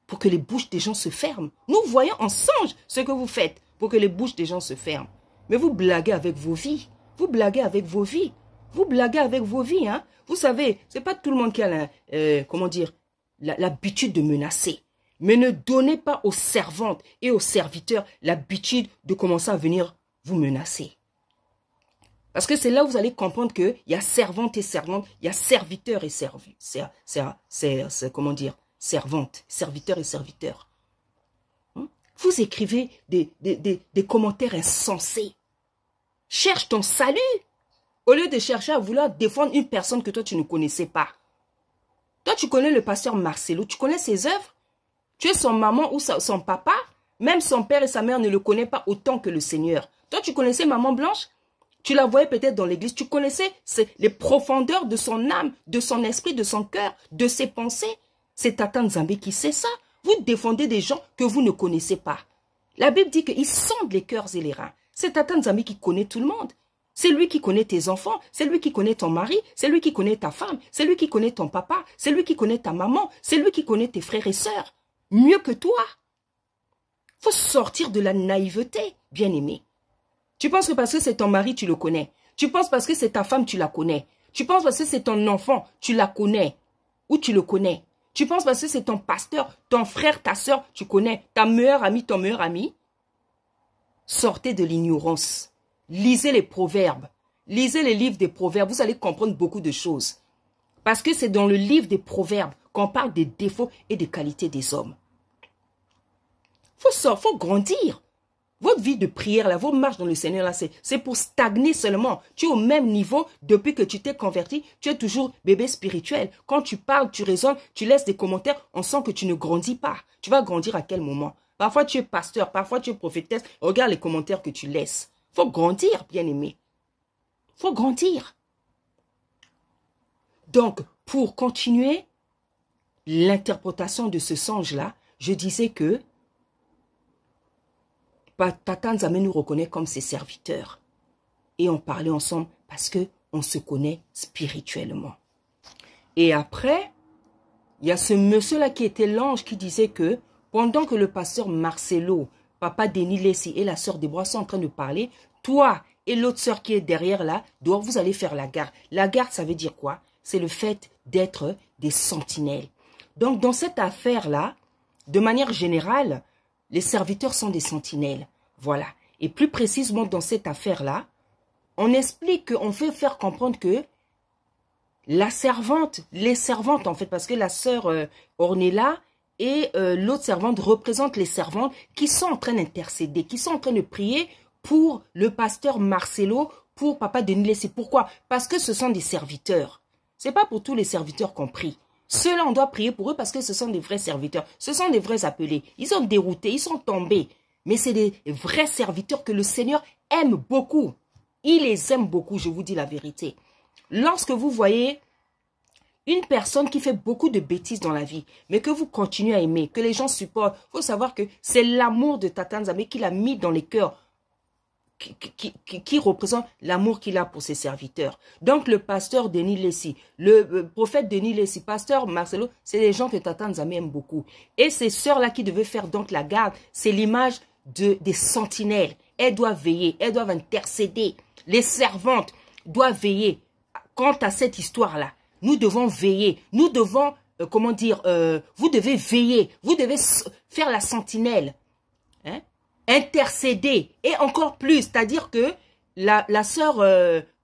pour que les bouches des gens se ferment? Nous voyons en songe ce que vous faites pour que les bouches des gens se ferment. Mais vous blaguez avec vos vies. Vous blaguez avec vos vies. Vous blaguez avec vos vies. Hein? Vous savez, ce n'est pas tout le monde qui a l'habitude de menacer. Mais ne donnez pas aux servantes et aux serviteurs l'habitude de commencer à venir vous menacer. Parce que c'est là où vous allez comprendre qu'il y a servantes et servantes, il y a serviteurs et servantes, serviteurs et serviteurs. Vous écrivez des commentaires insensés. Cherche ton salut au lieu de chercher à vouloir défendre une personne que toi tu ne connaissais pas. Toi tu connais le pasteur Marcelo, tu connais ses œuvres. Tu es son maman ou son papa. Même son père et sa mère ne le connaissent pas autant que le Seigneur. Toi tu connaissais Maman Blanche. Tu la voyais peut-être dans l'église. Tu connaissais les profondeurs de son âme, de son esprit, de son cœur, de ses pensées. C'est Tata Nzambe qui sait ça. Vous défendez des gens que vous ne connaissez pas. La Bible dit qu'il sonde les cœurs et les reins. C'est Tata Nzambe qui connaît tout le monde. C'est lui qui connaît tes enfants, c'est lui qui connaît ton mari, c'est lui qui connaît ta femme, c'est lui qui connaît ton papa, c'est lui qui connaît ta maman, c'est lui qui connaît tes frères et sœurs. Mieux que toi. Faut sortir de la naïveté, bien-aimé. Tu penses que parce que c'est ton mari, tu le connais. Tu penses parce que c'est ta femme, tu la connais. Tu penses parce que c'est ton enfant, tu la connais. Ou tu le connais. Tu penses parce que c'est ton pasteur, ton frère, ta soeur, tu connais. Ta meilleure amie, ton meilleur ami. Sortez de l'ignorance. Lisez les proverbes. Lisez les livres des proverbes. Vous allez comprendre beaucoup de choses. Parce que c'est dans le livre des proverbes qu'on parle des défauts et des qualités des hommes. Faut grandir. Votre vie de prière, là, vos marches dans le Seigneur, là, c'est pour stagner seulement. Tu es au même niveau depuis que tu t'es converti. Tu es toujours bébé spirituel. Quand tu parles, tu raisonnes, tu laisses des commentaires, on sent que tu ne grandis pas. Tu vas grandir à quel moment? Parfois, tu es pasteur, parfois, tu es prophétesse. Regarde les commentaires que tu laisses. Faut grandir, bien-aimé. Faut grandir. Donc, pour continuer l'interprétation de ce songe-là, je disais que Tata Nzambe nous reconnaît comme ses serviteurs. Et on parlait ensemble parce qu'on se connaît spirituellement. Et après, il y a ce monsieur-là qui était l'ange qui disait que pendant que le pasteur Marcelo, papa Denis Lessi et la sœur Déborah sont en train de parler, toi et l'autre sœur qui est derrière là, dehors, vous allez faire la garde. La garde, ça veut dire quoi? C'est le fait d'être des sentinelles. Donc, dans cette affaire-là, de manière générale, les serviteurs sont des sentinelles. Voilà. Et plus précisément dans cette affaire-là, on explique qu'on fait faire comprendre que la servante, les servantes en fait, parce que la sœur Ornella et l'autre servante représentent les servantes qui sont en train d'intercéder, qui sont en train de prier pour le pasteur Marcelo, pour papa Denis Lessi. Pourquoi? Parce que ce sont des serviteurs. Ce n'est pas pour tous les serviteurs qu'on prie. Ceux-là, on doit prier pour eux parce que ce sont des vrais serviteurs. Ce sont des vrais appelés. Ils sont déroutés, ils sont tombés. Mais c'est des vrais serviteurs que le Seigneur aime beaucoup. Il les aime beaucoup, je vous dis la vérité. Lorsque vous voyez une personne qui fait beaucoup de bêtises dans la vie, mais que vous continuez à aimer, que les gens supportent, il faut savoir que c'est l'amour de Tata Nzambe qu'il a mis dans les cœurs, qui représente l'amour qu'il a pour ses serviteurs. Donc le pasteur Denis Lessi, le prophète Denis Lessi, pasteur Marcelo, c'est des gens que Tata Nzambe aime beaucoup. Et ces sœurs-là qui devaient faire donc la garde, c'est l'image des sentinelles. Elles doivent veiller, elles doivent intercéder. Les servantes doivent veiller. Quant à cette histoire-là, nous devons veiller. Nous devons, vous devez veiller. Vous devez faire la sentinelle. Hein? Intercéder. Et encore plus, c'est-à-dire que la sœur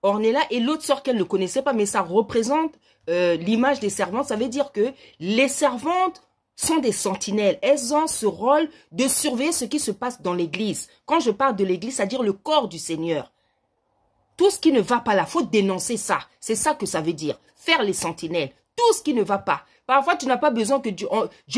Ornella et l'autre sœur qu'elle ne connaissait pas, mais ça représente l'image des servantes. Ça veut dire que les servantes sont des sentinelles. Elles ont ce rôle de surveiller ce qui se passe dans l'église. Quand je parle de l'église, c'est-à-dire le corps du Seigneur. Tout ce qui ne va pas là, il faut dénoncer ça. C'est ça que ça veut dire. Faire les sentinelles. tout ce qui ne va pas. Parfois, tu n'as pas besoin que Dieu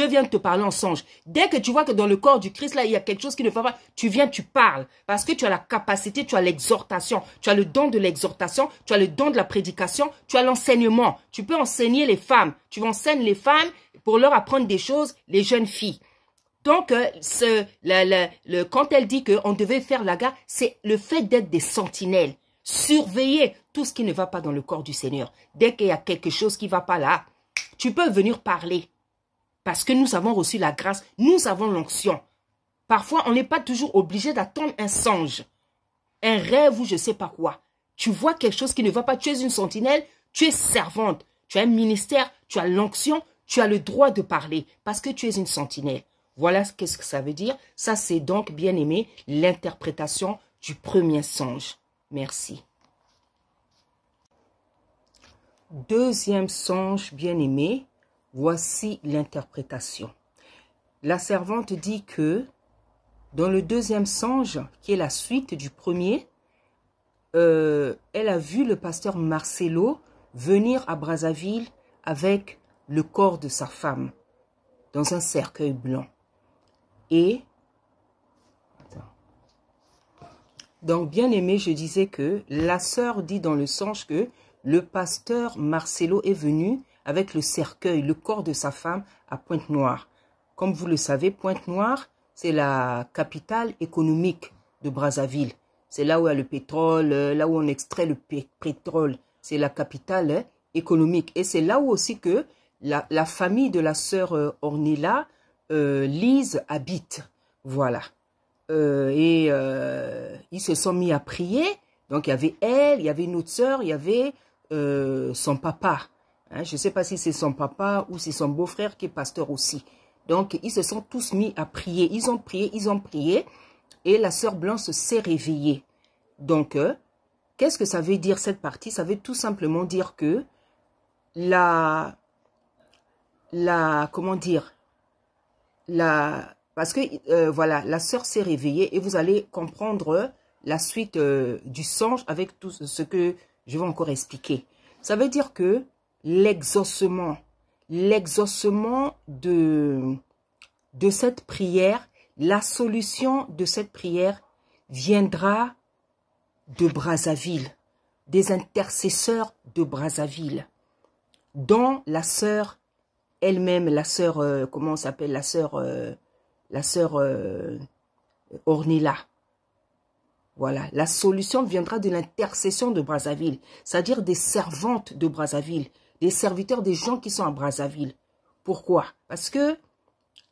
vienne te parler en songe. Dès que tu vois que dans le corps du Christ, là, il y a quelque chose qui ne va pas, tu viens, tu parles. Parce que tu as la capacité, tu as l'exhortation. Tu as le don de l'exhortation, tu as le don de la prédication, tu as l'enseignement. Tu peux enseigner les femmes. Tu enseignes les femmes pour leur apprendre des choses, les jeunes filles. Donc, quand elle dit qu'on devait faire la garde, c'est le fait d'être des sentinelles. Surveiller tout ce qui ne va pas dans le corps du Seigneur. Dès qu'il y a quelque chose qui ne va pas là, tu peux venir parler. Parce que nous avons reçu la grâce, nous avons l'onction. Parfois, on n'est pas toujours obligé d'attendre un songe, un rêve ou je ne sais pas quoi. Tu vois quelque chose qui ne va pas, tu es une sentinelle, tu es servante, tu as un ministère, tu as l'onction, tu as le droit de parler parce que tu es une sentinelle. Voilà qu'est-ce que ça veut dire. Ça, c'est donc, bien aimé, l'interprétation du premier songe. Merci. Deuxième songe, bien aimé, voici l'interprétation. La servante dit que dans le deuxième songe, qui est la suite du premier, elle a vu le pasteur Marcelo venir à Brazzaville avec le corps de sa femme dans un cercueil blanc. Et, donc bien aimé, je disais que la sœur dit dans le songe que le pasteur Marcelo est venu avec le cercueil, le corps de sa femme à Pointe-Noire. Comme vous le savez, Pointe-Noire, c'est la capitale économique de Brazzaville. C'est là où il y a le pétrole, là où on extrait le pétrole. C'est la capitale économique. Et c'est là où aussi que la famille de la sœur Ornella, Lise, habite. Voilà. Ils se sont mis à prier. Donc, il y avait elle, il y avait une autre sœur, il y avait son papa. Hein, je ne sais pas si c'est son papa ou c'est son beau-frère qui est pasteur aussi. Donc, ils se sont tous mis à prier. Ils ont prié. Et la sœur Blanche s'est réveillée. Donc, qu'est-ce que ça veut dire cette partie? Ça veut tout simplement dire que comment dire, parce que, voilà, la sœur s'est réveillée et vous allez comprendre la suite du songe avec tout ce que je vais encore expliquer. Ça veut dire que l'exaucement de cette prière, la solution de cette prière viendra de Brazzaville, des intercesseurs de Brazzaville, dont la sœur elle-même, la sœur, comment on s'appelle, la sœur Ornella. Voilà, la solution viendra de l'intercession de Brazzaville, c'est-à-dire des servantes de Brazzaville, des serviteurs, des gens qui sont à Brazzaville. Pourquoi? Parce que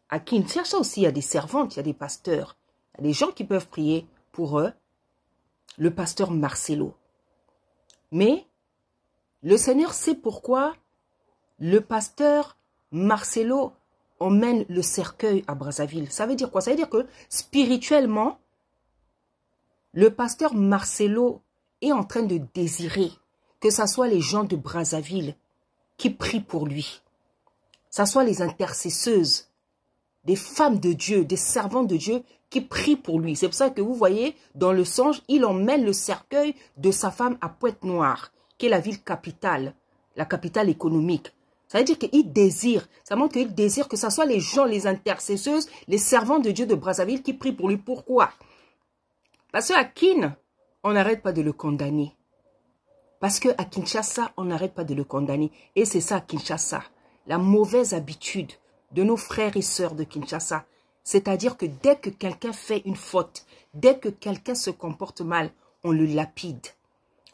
à Kinshasa aussi, il y a des servantes, il y a des pasteurs, il y a des gens qui peuvent prier pour eux, le pasteur Marcelo. Mais le Seigneur sait pourquoi le pasteur Marcelo emmène le cercueil à Brazzaville. Ça veut dire quoi? Ça veut dire que spirituellement, le pasteur Marcelo est en train de désirer que ce soit les gens de Brazzaville qui prient pour lui. Ce soit les intercesseuses, des femmes de Dieu, des servantes de Dieu qui prient pour lui. C'est pour ça que vous voyez, dans le songe, il emmène le cercueil de sa femme à Pointe-Noire, qui est la ville capitale, la capitale économique. Ça veut dire qu'il désire, ça montre qu'il désire que ce soit les gens, les intercesseuses, les servants de Dieu de Brazzaville qui prient pour lui. Pourquoi? Parce qu'à Kin, on n'arrête pas de le condamner. Parce qu'à Kinshasa, on n'arrête pas de le condamner. Et c'est ça, Kinshasa, la mauvaise habitude de nos frères et sœurs de Kinshasa. C'est-à-dire que dès que quelqu'un fait une faute, dès que quelqu'un se comporte mal, on le lapide.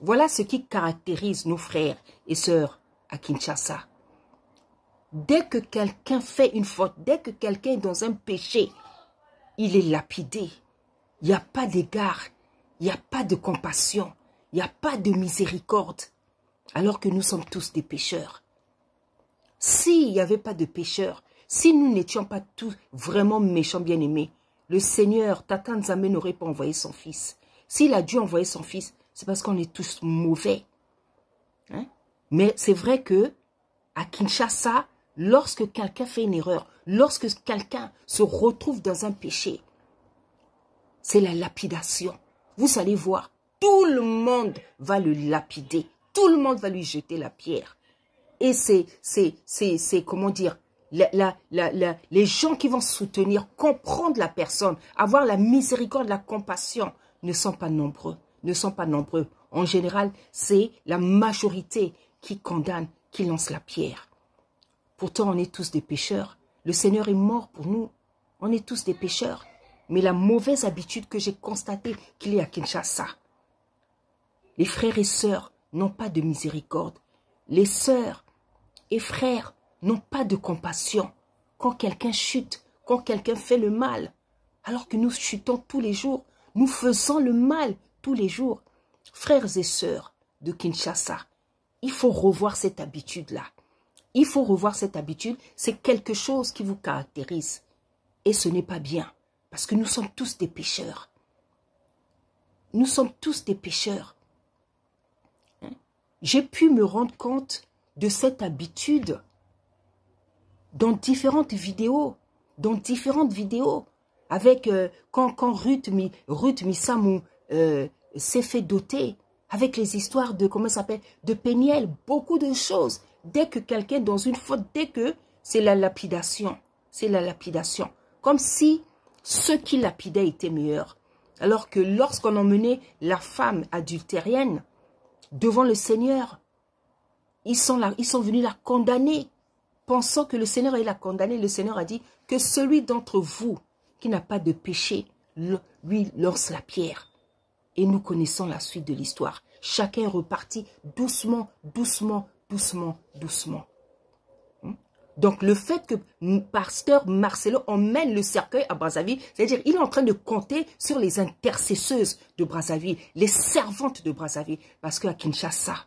Voilà ce qui caractérise nos frères et sœurs à Kinshasa. Dès que quelqu'un fait une faute, dès que quelqu'un est dans un péché, il est lapidé. Il n'y a pas d'égard, il n'y a pas de compassion, il n'y a pas de miséricorde, alors que nous sommes tous des pécheurs. S'il n'y avait pas de pécheurs, si nous n'étions pas tous vraiment méchants, bien-aimés, le Seigneur, Tata Nzambe, n'aurait pas envoyé son fils. S'il a dû envoyer son fils, c'est parce qu'on est tous mauvais. Hein? Mais c'est vrai que à Kinshasa, lorsque quelqu'un fait une erreur, lorsque quelqu'un se retrouve dans un péché, c'est la lapidation. Vous allez voir, tout le monde va le lapider. Tout le monde va lui jeter la pierre. Et c'est comment dire, les gens qui vont soutenir, comprendre la personne, avoir la miséricorde, la compassion, ne sont pas nombreux. Ne sont pas nombreux. En général, c'est la majorité qui condamne, qui lance la pierre. Pourtant, on est tous des pécheurs. Le Seigneur est mort pour nous. On est tous des pécheurs. Mais la mauvaise habitude que j'ai constatée qu'il y a à Kinshasa, les frères et sœurs n'ont pas de miséricorde. Les sœurs et frères n'ont pas de compassion. Quand quelqu'un chute, quand quelqu'un fait le mal, alors que nous chutons tous les jours, nous faisons le mal tous les jours. Frères et sœurs de Kinshasa, il faut revoir cette habitude-là. Il faut revoir cette habitude. C'est quelque chose qui vous caractérise. Et ce n'est pas bien. Parce que nous sommes tous des pécheurs. Nous sommes tous des pécheurs. J'ai pu me rendre compte de cette habitude dans différentes vidéos. Avec quand Ruth Missamou s'est fait doter. Avec les histoires de, comment ça s'appelle, de Péniel. Beaucoup de choses. Dès que quelqu'un est dans une faute, dès que c'est la lapidation. C'est la lapidation. Comme si ceux qui lapidaient étaient meilleurs. Alors que lorsqu'on emmenait la femme adultérienne devant le Seigneur, ils sont venus la condamner. Pensant que le Seigneur allait la condamner, le Seigneur a dit que celui d'entre vous qui n'a pas de péché, lui lance la pierre. Et nous connaissons la suite de l'histoire. Chacun est reparti doucement, doucement, doucement, doucement. Donc, le fait que pasteur Marcelo emmène le cercueil à Brazzaville, c'est-à-dire il est en train de compter sur les intercesseuses de Brazzaville, les servantes de Brazzaville. Parce qu'à Kinshasa,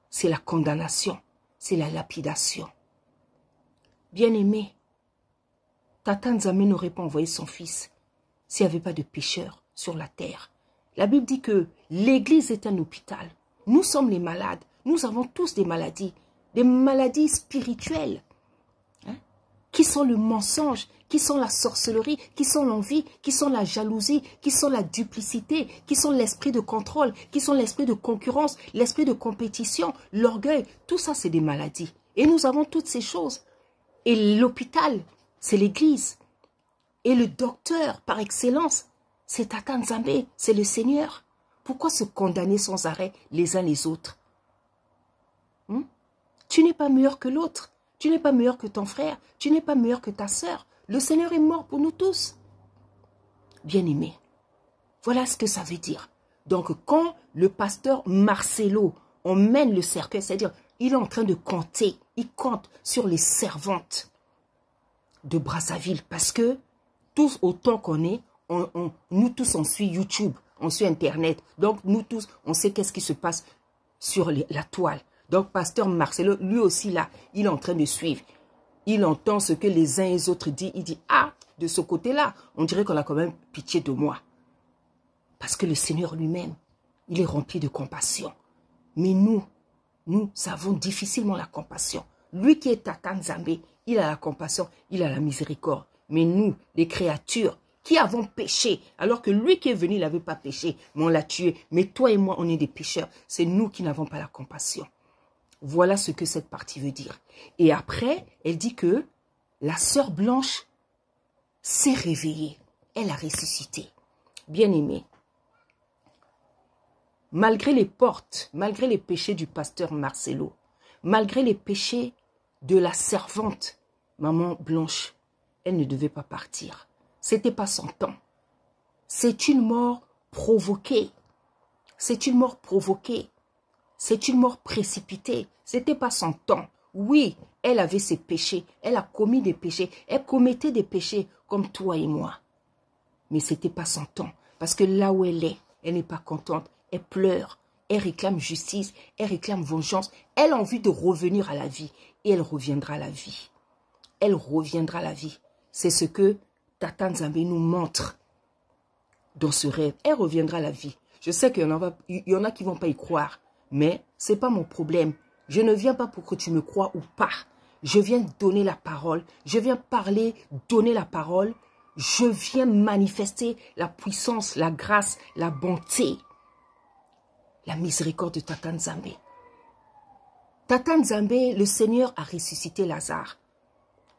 c'est la condamnation, c'est la lapidation. Bien-aimé, Tata Nzambe n'aurait pas envoyé son fils s'il n'y avait pas de pécheurs sur la terre. La Bible dit que l'Église est un hôpital. Nous sommes les malades. Nous avons tous des maladies spirituelles. Qui sont le mensonge, qui sont la sorcellerie, qui sont l'envie, qui sont la jalousie, qui sont la duplicité, qui sont l'esprit de contrôle, qui sont l'esprit de concurrence, l'esprit de compétition, l'orgueil. Tout ça, c'est des maladies. Et nous avons toutes ces choses. Et l'hôpital, c'est l'Église. Et le docteur, par excellence, c'est Tata Nzambe, c'est le Seigneur. Pourquoi se condamner sans arrêt les uns les autres? Tu n'es pas meilleur que l'autre. Tu n'es pas meilleur que ton frère. Tu n'es pas meilleur que ta sœur. Le Seigneur est mort pour nous tous. Bien-aimés, voilà ce que ça veut dire. Donc, quand le pasteur Marcelo emmène le cercueil, c'est-à-dire, il est en train de compter. Il compte sur les servantes de Brazzaville. Parce que, tous autant qu'on est, nous tous, on suit YouTube, on suit Internet. Donc, nous tous, on sait qu'est-ce qui se passe sur la toile. Donc, pasteur Marcelo, lui aussi là, il est en train de suivre. Il entend ce que les uns et les autres disent. Il dit, ah, de ce côté-là, on dirait qu'on a quand même pitié de moi. Parce que le Seigneur lui-même, il est rempli de compassion. Mais nous avons difficilement la compassion. Lui qui est Tata Nzambe, il a la compassion, il a la miséricorde. Mais nous, les créatures, qui avons péché, alors que lui qui est venu, il n'avait pas péché, mais on l'a tué. Mais toi et moi, on est des pécheurs. C'est nous qui n'avons pas la compassion. Voilà ce que cette partie veut dire. Et après, elle dit que la sœur Blanche s'est réveillée. Elle a ressuscité. Bien-aimée, malgré les portes, malgré les péchés du pasteur Marcelo, malgré les péchés de la servante, maman Blanche, elle ne devait pas partir. C'était pas son temps. C'est une mort provoquée. C'est une mort provoquée. C'est une mort précipitée. C'était pas son temps. Oui, elle avait ses péchés. Elle a commis des péchés. Elle commettait des péchés comme toi et moi. Mais c'était pas son temps. Parce que là où elle n'est pas contente. Elle pleure. Elle réclame justice. Elle réclame vengeance. Elle a envie de revenir à la vie. Et elle reviendra à la vie. Elle reviendra à la vie. C'est ce que Tata Nzambe nous montre dans ce rêve. Elle reviendra à la vie. Je sais qu'il y en a qui ne vont pas y croire. Mais ce n'est pas mon problème. Je ne viens pas pour que tu me crois ou pas. Je viens donner la parole. Je viens parler, donner la parole. Je viens manifester la puissance, la grâce, la bonté, la miséricorde de Tata Nzambe. Tata Nzambe, le Seigneur a ressuscité Lazare.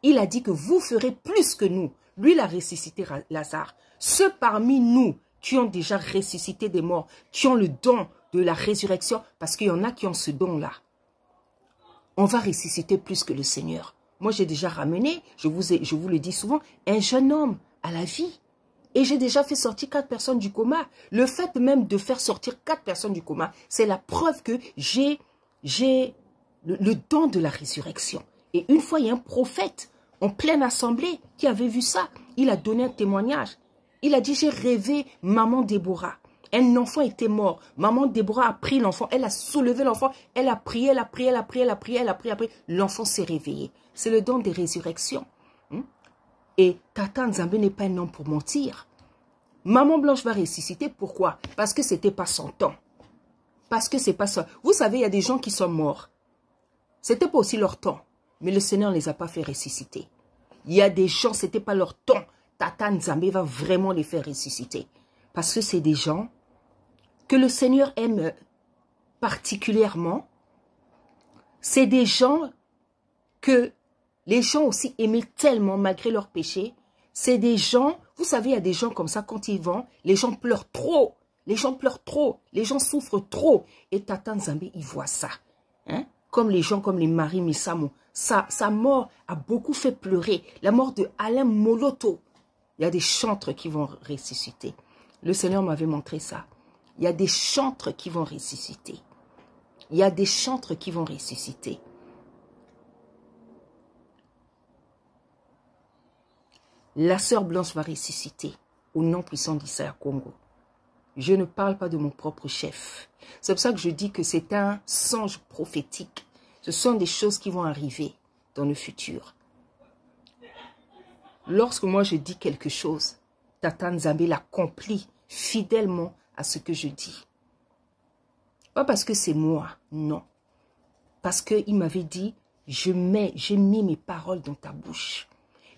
Il a dit que vous ferez plus que nous. Lui, il a ressuscité Lazare. Ceux parmi nous qui ont déjà ressuscité des morts, qui ont le don de la résurrection, parce qu'il y en a qui ont ce don-là. On va ressusciter plus que le Seigneur. Moi, j'ai déjà ramené, je vous le dis souvent, un jeune homme à la vie. Et j'ai déjà fait sortir 4 personnes du coma. Le fait même de faire sortir 4 personnes du coma, c'est la preuve que j'ai le don de la résurrection. Et une fois, il y a un prophète en pleine assemblée qui avait vu ça. Il a donné un témoignage. Il a dit, j'ai rêvé maman Déborah. Un enfant était mort. Maman Déborah a pris l'enfant. Elle a soulevé l'enfant. Elle a prié, elle a prié, elle a prié, elle a prié, elle a prié. L'enfant s'est réveillé. C'est le don des résurrections. Et Tata Nzambe n'est pas un homme pour mentir. Maman Blanche va ressusciter. Pourquoi? Parce que ce n'était pas son temps. Parce que c'est pas ça. Vous savez, il y a des gens qui sont morts. C'était pas aussi leur temps. Mais le Seigneur ne les a pas fait ressusciter. Il y a des gens, ce n'était pas leur temps. Tata Nzambe va vraiment les faire ressusciter. Parce que c'est des gens que le Seigneur aime particulièrement. C'est des gens que les gens aussi aimaient tellement malgré leurs péchés. C'est des gens, vous savez, il y a des gens comme ça, quand ils vont, les gens pleurent trop. Les gens pleurent trop. Les gens souffrent trop. Et Tata Nzambe, il voit ça. Hein? Comme les gens, comme les Marie Misamo. Sa mort a beaucoup fait pleurer. La mort de Alain Moloto. Il y a des chantres qui vont ressusciter. Le Seigneur m'avait montré ça. Il y a des chantres qui vont ressusciter. Il y a des chantres qui vont ressusciter. La sœur Blanche va ressusciter au nom puissant d'Issaïa Congo. Je ne parle pas de mon propre chef. C'est pour ça que je dis que c'est un songe prophétique. Ce sont des choses qui vont arriver dans le futur. Lorsque moi je dis quelque chose, Tata Nzambe l'accomplit fidèlement à ce que je dis. Pas parce que c'est moi, non. Parce qu'il m'avait dit, j'ai mis mes paroles dans ta bouche.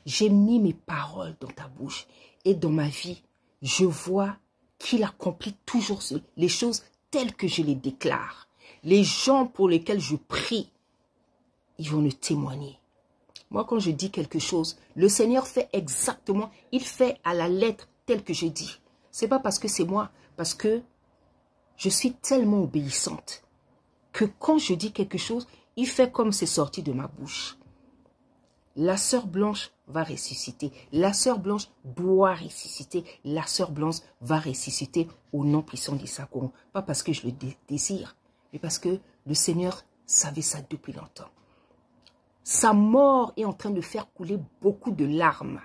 J'ai mis mes paroles dans ta bouche. Et dans ma vie, je vois qu'il accomplit toujours les choses telles que je les déclare. Les gens pour lesquels je prie, ils vont le témoigner. Moi, quand je dis quelque chose, le Seigneur fait exactement, il fait à la lettre telle que je dis. Ce n'est pas parce que c'est moi, parce que je suis tellement obéissante que quand je dis quelque chose, il fait comme c'est sorti de ma bouche. La sœur Blanche va ressusciter. La sœur Blanche doit ressusciter. La sœur Blanche va ressusciter au nom puissant d'Issaïa Congo. Pas parce que je le désire, mais parce que le Seigneur savait ça depuis longtemps. Sa mort est en train de faire couler beaucoup de larmes.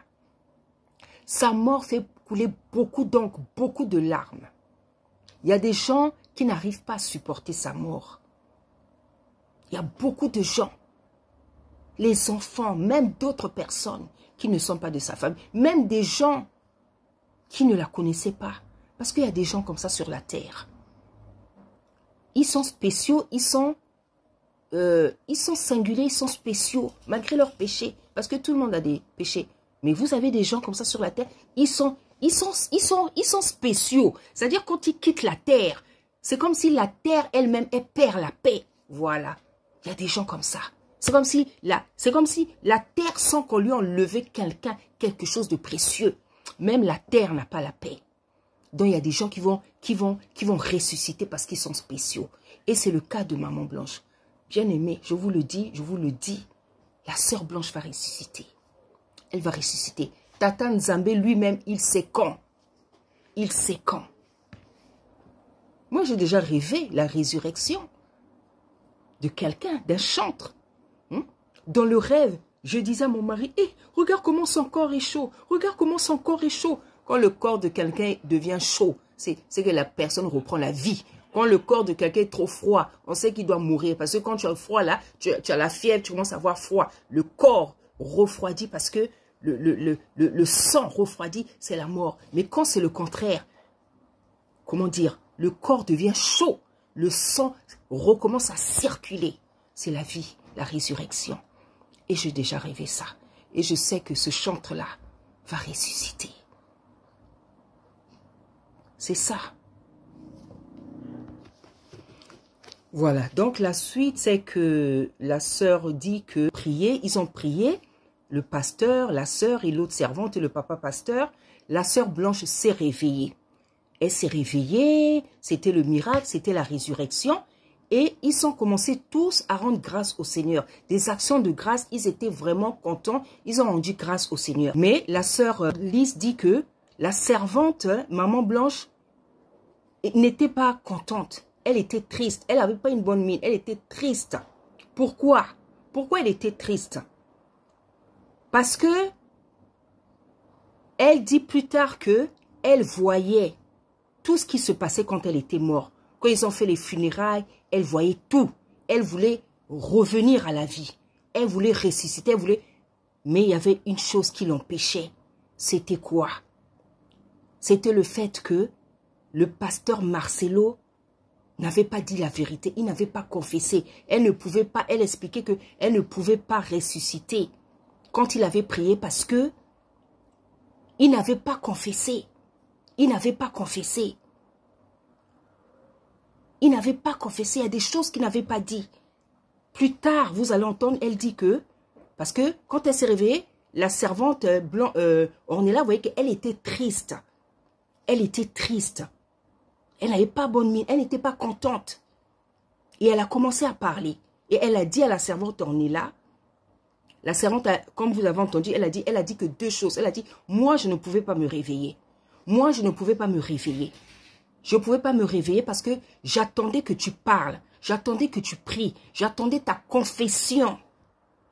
Sa mort fait couler beaucoup de larmes. Il y a des gens qui n'arrivent pas à supporter sa mort. Il y a beaucoup de gens, les enfants, même d'autres personnes qui ne sont pas de sa famille, même des gens qui ne la connaissaient pas. Parce qu'il y a des gens comme ça sur la terre. Ils sont spéciaux, ils sont singuliers, ils sont spéciaux, malgré leurs péchés. Parce que tout le monde a des péchés. Mais vous avez des gens comme ça sur la terre, ils sont spéciaux. C'est-à-dire quand ils quittent la terre, c'est comme si la terre elle-même, elle perd la paix. Voilà. Il y a des gens comme ça. C'est comme si la terre sent qu'on lui a enlevé quelque chose de précieux. Même la terre n'a pas la paix. Donc il y a des gens qui vont ressusciter parce qu'ils sont spéciaux. Et c'est le cas de Maman Blanche. Bien aimée, je vous le dis, la sœur Blanche va ressusciter. Elle va ressusciter. Tata Nzambe lui-même, il sait quand. Il sait quand. Moi, j'ai déjà rêvé la résurrection de quelqu'un, d'un chantre. Dans le rêve, je disais à mon mari, regarde comment son corps est chaud. Regarde comment son corps est chaud. Quand le corps de quelqu'un devient chaud, c'est que la personne reprend la vie. Quand le corps de quelqu'un est trop froid, on sait qu'il doit mourir. Parce que quand tu as froid là, tu as la fièvre, tu commences à avoir froid. Le corps refroidit parce que le sang refroidit, c'est la mort. Mais quand c'est le contraire, comment dire, le corps devient chaud. Le sang recommence à circuler. C'est la vie, la résurrection. Et j'ai déjà rêvé ça. Et je sais que ce chantre-là va ressusciter. C'est ça. Voilà, donc la suite, c'est que la sœur dit que prier, ils ont prié, le pasteur, la sœur et l'autre servante et le papa pasteur. La sœur Blanche s'est réveillée. Elle s'est réveillée, c'était le miracle, c'était la résurrection. Et ils ont commencé tous à rendre grâce au Seigneur. Des actions de grâce, ils étaient vraiment contents. Ils ont rendu grâce au Seigneur. Mais la sœur Lise dit que la servante, maman Blanche, n'était pas contente. Elle était triste. Elle n'avait pas une bonne mine. Elle était triste. Pourquoi? Pourquoi elle était triste? Parce que elle dit plus tard que elle voyait tout ce qui se passait quand elle était morte. Quand ils ont fait les funérailles, elle voyait tout. Elle voulait revenir à la vie. Elle voulait ressusciter, elle voulait... Mais il y avait une chose qui l'empêchait. C'était quoi? C'était le fait que le pasteur Marcelo n'avait pas dit la vérité. Il n'avait pas confessé. Elle ne pouvait pas, elle expliquait qu'elle ne pouvait pas ressusciter quand il avait prié parce que il n'avait pas confessé. Il n'avait pas confessé. Il n'avait pas confessé. Il y a des choses qu'il n'avait pas dit. Plus tard, vous allez entendre, elle dit que, parce que quand elle s'est réveillée, la servante Ornella, vous voyez qu'elle était triste. Elle était triste. Elle n'avait pas bonne mine. Elle n'était pas contente. Et elle a commencé à parler. Et elle a dit à la servante Ornella, la servante, comme vous avez entendu, elle a dit que deux choses. Elle a dit, moi, je ne pouvais pas me réveiller. Moi, je ne pouvais pas me réveiller. Je ne pouvais pas me réveiller parce que j'attendais que tu parles. J'attendais que tu pries. J'attendais ta confession.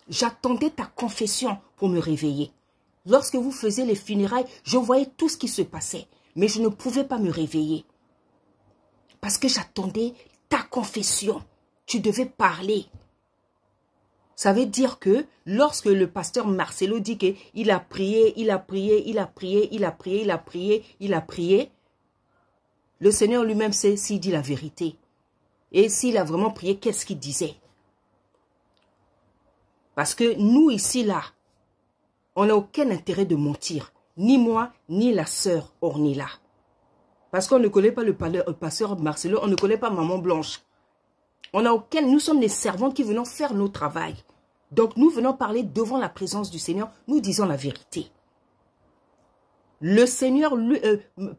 J'attendais ta confession pour me réveiller. Lorsque vous faisiez les funérailles, je voyais tout ce qui se passait. Mais je ne pouvais pas me réveiller. Parce que j'attendais ta confession. Tu devais parler. Ça veut dire que lorsque le pasteur Marcelo dit qu'il a prié, il a prié, il a prié, il a prié, il a prié, il a prié, le Seigneur lui-même sait s'il dit la vérité. Et s'il a vraiment prié, qu'est-ce qu'il disait? Parce que nous ici, là, on n'a aucun intérêt de mentir. Ni moi, ni la sœur Ornella. Parce qu'on ne connaît pas le pasteur Marcelo, on ne connaît pas Maman Blanche. On n'a aucun, nous sommes les servantes qui venons faire notre travail. Donc nous venons parler devant la présence du Seigneur, nous disons la vérité. Le Seigneur,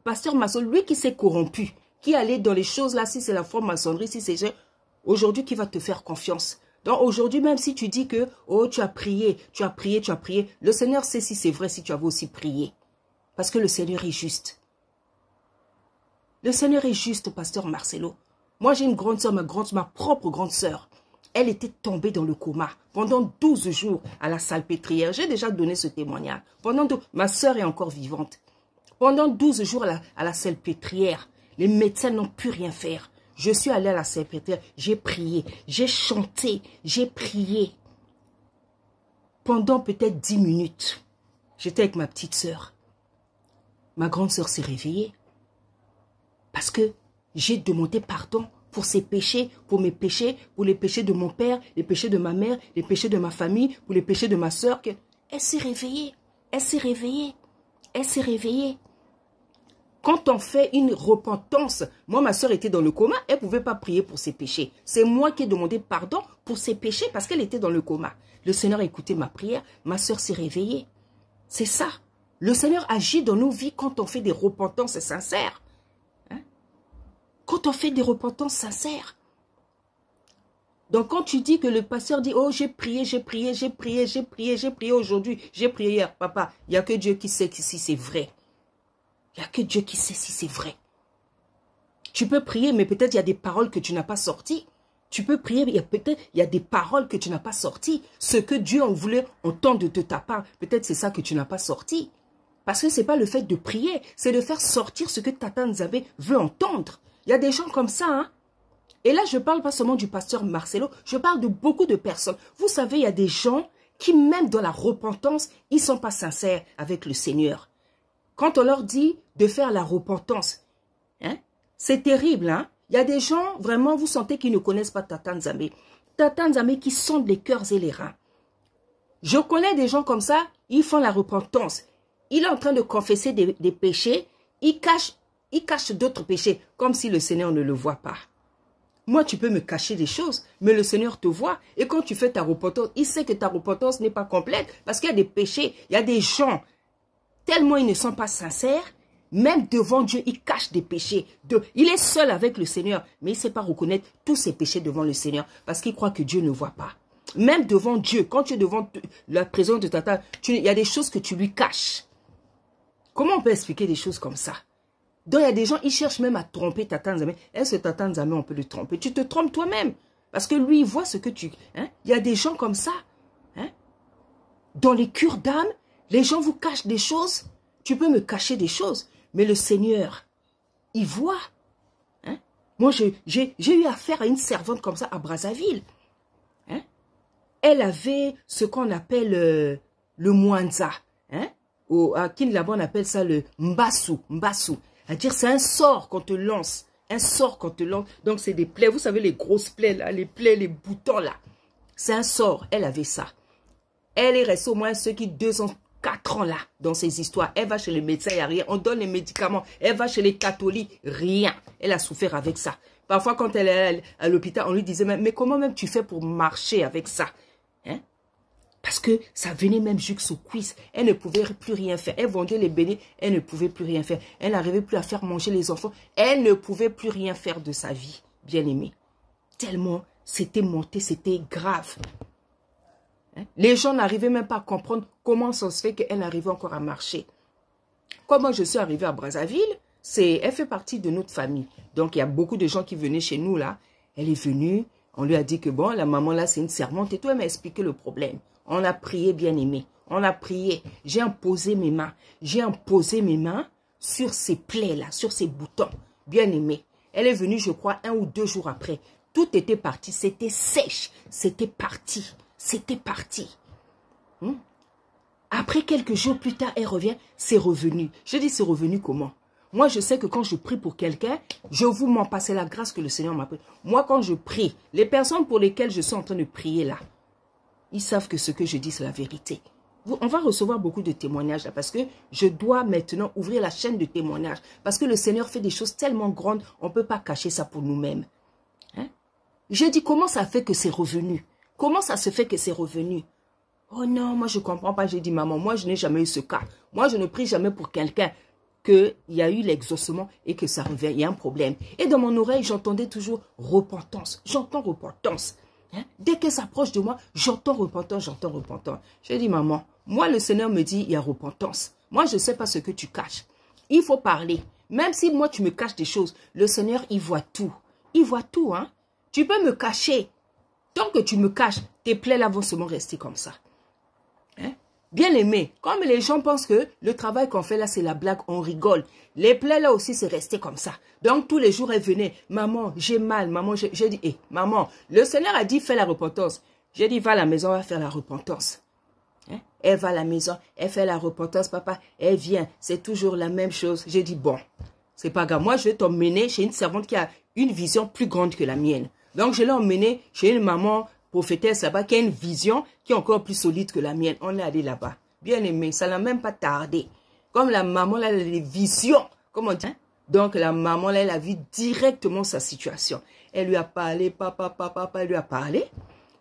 pasteur Marcelo, lui qui s'est corrompu, qui allait dans les choses là, si c'est la franc-maçonnerie, si c'est... Aujourd'hui, qui va te faire confiance? Donc aujourd'hui, même si tu dis que, oh, tu as prié, tu as prié, tu as prié, le Seigneur sait si c'est vrai, si tu avais aussi prié. Parce que le Seigneur est juste. Le Seigneur est juste, pasteur Marcelo. Moi, j'ai une grande sœur, ma propre grande sœur. Elle était tombée dans le coma pendant 12 jours à la salpêtrière. J'ai déjà donné ce témoignage. Ma sœur est encore vivante. Pendant 12 jours à la salpêtrière, les médecins n'ont pu rien faire. Je suis allée à la salpêtrière, j'ai prié, j'ai chanté, j'ai prié. Pendant peut-être 10 minutes, j'étais avec ma petite sœur. Ma grande sœur s'est réveillée. Parce que j'ai demandé pardon pour ses péchés, pour mes péchés, pour les péchés de mon père, les péchés de ma mère, les péchés de ma famille, pour les péchés de ma sœur. Elle s'est réveillée, elle s'est réveillée, elle s'est réveillée. Quand on fait une repentance, moi ma sœur était dans le coma, elle ne pouvait pas prier pour ses péchés. C'est moi qui ai demandé pardon pour ses péchés parce qu'elle était dans le coma. Le Seigneur a écouté ma prière, ma sœur s'est réveillée. C'est ça. Le Seigneur agit dans nos vies quand on fait des repentances sincères. Quand on fait des repentances sincères. Donc quand tu dis que le pasteur dit, oh j'ai prié, j'ai prié, j'ai prié, j'ai prié, j'ai prié aujourd'hui, j'ai prié hier, papa, il n'y a que Dieu qui sait si c'est vrai. Il n'y a que Dieu qui sait si c'est vrai. Tu peux prier, mais peut-être il y a des paroles que tu n'as pas sorties. Tu peux prier, mais peut-être il y a des paroles que tu n'as pas sorties. Ce que Dieu en voulait entendre de ta part, peut-être c'est ça que tu n'as pas sorti. Parce que ce n'est pas le fait de prier, c'est de faire sortir ce que Tata Nzambe veut entendre. Il y a des gens comme ça, hein. Et là, je ne parle pas seulement du pasteur Marcelo, je parle de beaucoup de personnes. Vous savez, il y a des gens qui, même dans la repentance, ils ne sont pas sincères avec le Seigneur. Quand on leur dit de faire la repentance, hein, c'est terrible, hein. Il y a des gens, vraiment, vous sentez qu'ils ne connaissent pas Tata Nzambe. Tata Nzambe qui sonde les cœurs et les reins. Je connais des gens comme ça, ils font la repentance. Il est en train de confesser des péchés, il cache d'autres péchés, comme si le Seigneur ne le voit pas. Moi, tu peux me cacher des choses, mais le Seigneur te voit. Et quand tu fais ta repentance, il sait que ta repentance n'est pas complète. Parce qu'il y a des péchés, il y a des gens, tellement ils ne sont pas sincères, même devant Dieu, ils cachent des péchés. Il est seul avec le Seigneur, mais il ne sait pas reconnaître tous ses péchés devant le Seigneur, parce qu'il croit que Dieu ne voit pas. Même devant Dieu, quand tu es devant la présence de ta tante, il y a des choses que tu lui caches. Comment on peut expliquer des choses comme ça? Donc, il y a des gens, ils cherchent même à tromper Tata Nzamé. Est-ce que Tata Nzamé, on peut le tromper? Tu te trompes toi-même. Parce que lui, il voit ce que tu... Hein? Il y a des gens comme ça. Hein? Dans les cures d'âme, les gens vous cachent des choses. Tu peux me cacher des choses. Mais le Seigneur, il voit. Hein? Moi, j'ai eu affaire à une servante comme ça à Brazzaville. Hein? Elle avait ce qu'on appelle le Mwanza. Hein? À Kinlaba, on appelle ça le Mbassou. Mbassou. C'est-à-dire, c'est un sort qu'on te lance. Un sort qu'on te lance. Donc, c'est des plaies. Vous savez, les grosses plaies, là, les plaies, les boutons, là. C'est un sort. Elle avait ça. Elle est restée au moins ceux qui 2 ans, 4 ans, là, dans ces histoires. Elle va chez les médecins, il n'y a rien. On donne les médicaments. Elle va chez les catholiques, rien. Elle a souffert avec ça. Parfois, quand elle est à l'hôpital, on lui disait, mais comment même tu fais pour marcher avec ça? Hein? Parce que ça venait même jusqu'aux cuisses. Elle ne pouvait plus rien faire. Elle vendait les bénis. Elle ne pouvait plus rien faire. Elle n'arrivait plus à faire manger les enfants. Elle ne pouvait plus rien faire de sa vie, bien-aimée. Tellement c'était monté, c'était grave. Hein? Les gens n'arrivaient même pas à comprendre comment ça se fait qu'elle arrivait encore à marcher. Comment je suis arrivée à Brazzaville, elle fait partie de notre famille. Donc, il y a beaucoup de gens qui venaient chez nous, là. Elle est venue. On lui a dit que, bon, la maman, là, c'est une servante. Et tout, elle m'a expliqué le problème. On a prié, bien-aimé. On a prié. J'ai imposé mes mains. J'ai imposé mes mains sur ces plaies-là, sur ces boutons. Bien-aimé. Elle est venue, je crois, 1 ou 2 jours après. Tout était parti. C'était sèche. C'était parti. C'était parti. Après quelques jours plus tard, elle revient. C'est revenu. Je dis, c'est revenu comment? Moi, je sais que quand je prie pour quelqu'un, je vous m'en passe la grâce que le Seigneur m'a pris. Moi, quand je prie, les personnes pour lesquelles je suis en train de prier là, ils savent que ce que je dis, c'est la vérité. On va recevoir beaucoup de témoignages là parce que je dois maintenant ouvrir la chaîne de témoignages. Parce que le Seigneur fait des choses tellement grandes, on ne peut pas cacher ça pour nous-mêmes. Hein? J'ai dit, comment ça fait que c'est revenu? Comment ça se fait que c'est revenu? Oh non, moi je ne comprends pas. J'ai dit, maman, moi je n'ai jamais eu ce cas. Moi je ne prie jamais pour quelqu'un qu'il y a eu l'exaucement et que ça revient. Il y a un problème. Et dans mon oreille, j'entendais toujours repentance. J'entends repentance. Hein? Dès qu'elle s'approche de moi, j'entends repentance, j'entends repentance. J'ai dit, maman, moi le Seigneur me dit, il y a repentance. Moi je ne sais pas ce que tu caches. Il faut parler. Même si moi tu me caches des choses, le Seigneur, il voit tout. Il voit tout, hein. Tu peux me cacher. Tant que tu me caches, tes plaies là vont seulement rester comme ça. Hein? Bien aimé, comme les gens pensent que le travail qu'on fait là, c'est la blague, on rigole. Les plaies là aussi, c'est resté comme ça. Donc, tous les jours, elle venait. Maman, j'ai mal. Maman, j'ai dit, hé, maman, le Seigneur a dit, fais la repentance. J'ai dit, va à la maison, on va faire la repentance. Hein? Elle va à la maison, elle fait la repentance, papa. Elle vient, c'est toujours la même chose. J'ai dit, bon, c'est pas grave. Moi, je vais t'emmener chez une servante qui a une vision plus grande que la mienne. Donc, je l'ai emmenée chez une maman prophétesse là-bas qui a une vision qui est encore plus solide que la mienne. On est allé là-bas. Bien aimé, ça n'a même pas tardé. Comme la maman, là, elle a des visions. Comme on dit. Hein? Donc, la maman, là, elle a vu directement sa situation. Elle lui a parlé, papa, elle lui a parlé.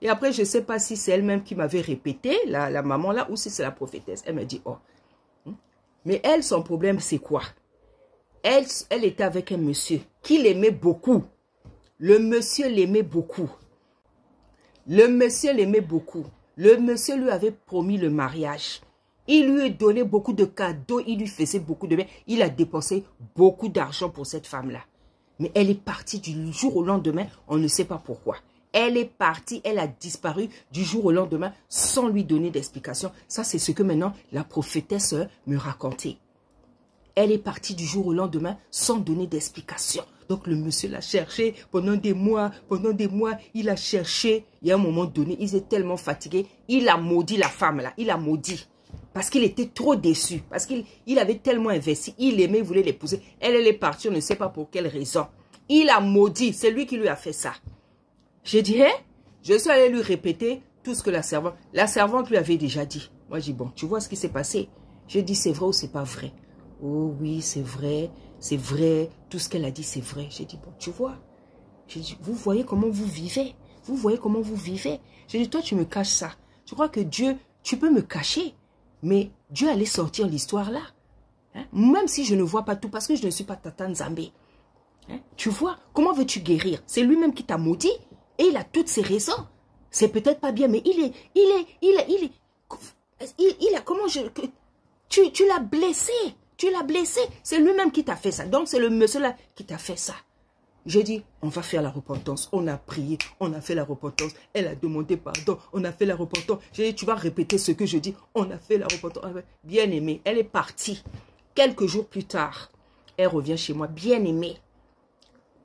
Et après, je ne sais pas si c'est elle-même qui m'avait répété, la maman, là, ou si c'est la prophétesse. Elle me dit, oh. Mais elle, son problème, c'est quoi? Elle était avec un monsieur qui l'aimait beaucoup. Le monsieur l'aimait beaucoup. Le monsieur l'aimait beaucoup. Le monsieur lui avait promis le mariage. Il lui a donné beaucoup de cadeaux. Il lui faisait beaucoup de bien. Il a dépensé beaucoup d'argent pour cette femme-là. Mais elle est partie du jour au lendemain. On ne sait pas pourquoi. Elle est partie. Elle a disparu du jour au lendemain sans lui donner d'explication. Ça, c'est ce que maintenant la prophétesse me racontait. Elle est partie du jour au lendemain sans donner d'explication. Donc, le monsieur l'a cherché pendant des mois, il a cherché. Et à un moment donné, il est tellement fatigué, il a maudit la femme là, il a maudit. Parce qu'il était trop déçu, parce qu'il avait tellement investi, il aimait, il voulait l'épouser. Elle est partie, on ne sait pas pour quelle raison. Il a maudit, c'est lui qui lui a fait ça. J'ai dit, hein? Je suis allée lui répéter tout ce que la servante lui avait déjà dit. Moi, j'ai dit, bon, tu vois ce qui s'est passé? J'ai dit, c'est vrai ou c'est pas vrai? Oh oui, c'est vrai, tout ce qu'elle a dit, c'est vrai. J'ai dit, bon, tu vois, J'ai dit, vous voyez comment vous vivez? Vous voyez comment vous vivez? J'ai dit, toi, tu me caches ça. Je crois que Dieu, tu peux me cacher, mais Dieu allait sortir l'histoire là. Hein? Même si je ne vois pas tout, parce que je ne suis pas Tata Nzambe. Hein? Tu vois, comment veux-tu guérir? C'est lui-même qui t'a maudit et il a toutes ses raisons. C'est peut-être pas bien, mais il a, comment tu l'as blessé. Tu l'as blessé. C'est lui-même qui t'a fait ça. Donc, c'est le monsieur là qui t'a fait ça. J'ai dit, on va faire la repentance. On a prié, on a fait la repentance. Elle a demandé pardon, on a fait la repentance. J'ai dit, tu vas répéter ce que je dis. On a fait la repentance. Bien aimée, elle est partie. Quelques jours plus tard, elle revient chez moi. Bien aimée.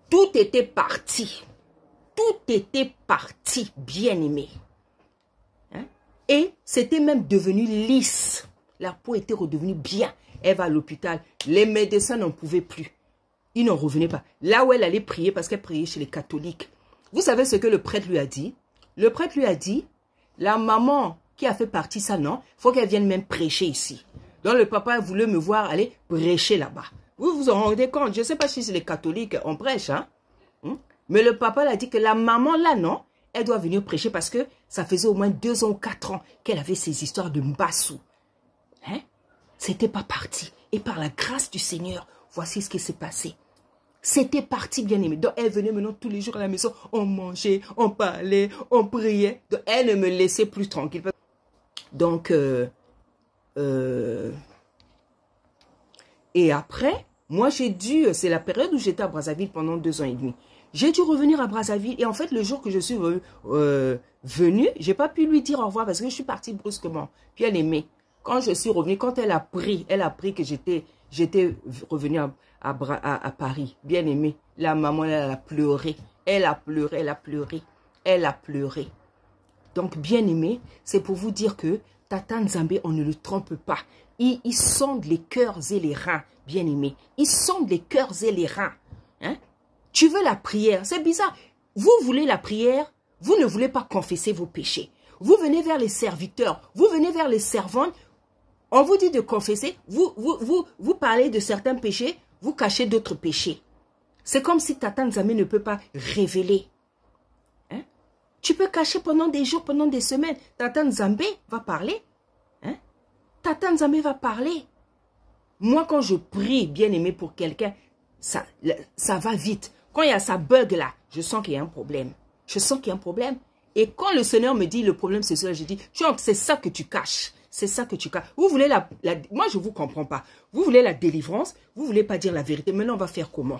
Tout était parti. Tout était parti, bien aimée. Hein? Et c'était même devenu lisse. La peau était redevenue bien. Elle va à l'hôpital. Les médecins n'en pouvaient plus. Ils n'en revenaient pas. Là où elle allait prier, parce qu'elle priait chez les catholiques. Vous savez ce que le prêtre lui a dit? Le prêtre lui a dit, la maman qui a fait partie ça, non, il faut qu'elle vienne même prêcher ici. Donc le papa voulait me voir aller prêcher là-bas. Vous vous en rendez compte? Je ne sais pas si c'est les catholiques, on prêche, hein? Mais le papa l'a dit que la maman là, non, elle doit venir prêcher parce que ça faisait au moins 2 ans ou 4 ans qu'elle avait ces histoires de Mbassou. Hein? C'était pas parti. Et par la grâce du Seigneur, voici ce qui s'est passé. C'était parti, bien aimé. Donc, elle venait maintenant tous les jours à la maison. On mangeait, on parlait, on priait. Donc, elle ne me laissait plus tranquille. Donc, et après, moi, j'ai dû... C'est la période où j'étais à Brazzaville pendant 2 ans et demi. J'ai dû revenir à Brazzaville. Et en fait, le jour que je suis venue, j'ai pas pu lui dire au revoir parce que je suis partie brusquement. Puis elle aimait. Quand je suis revenue, quand elle a pris que j'étais revenue à Paris, bien aimée. La maman, elle a pleuré. Elle a pleuré, elle a pleuré. Elle a pleuré. Donc, bien aimé, c'est pour vous dire que Tata Nzambe, on ne le trompe pas. Il sonde les cœurs et les reins, bien aimé. Il sonde les cœurs et les reins. Hein? Tu veux la prière, c'est bizarre. Vous voulez la prière, vous ne voulez pas confesser vos péchés. Vous venez vers les serviteurs, vous venez vers les servantes. On vous dit de confesser, vous parlez de certains péchés, vous cachez d'autres péchés. C'est comme si Tata Nzambe ne peut pas révéler. Hein? Tu peux cacher pendant des jours, pendant des semaines. Tata Nzambe va parler. Hein? Tata Nzambe va parler. Moi, quand je prie, bien aimé, pour quelqu'un, ça va vite. Quand il y a ça bug là, je sens qu'il y a un problème. Je sens qu'il y a un problème. Et quand le Seigneur me dit le problème c'est ça, je dis, c'est ça que tu caches. C'est ça que tu caches. Vous voulez moi, je ne vous comprends pas. Vous voulez la délivrance, vous ne voulez pas dire la vérité. Maintenant, on va faire comment?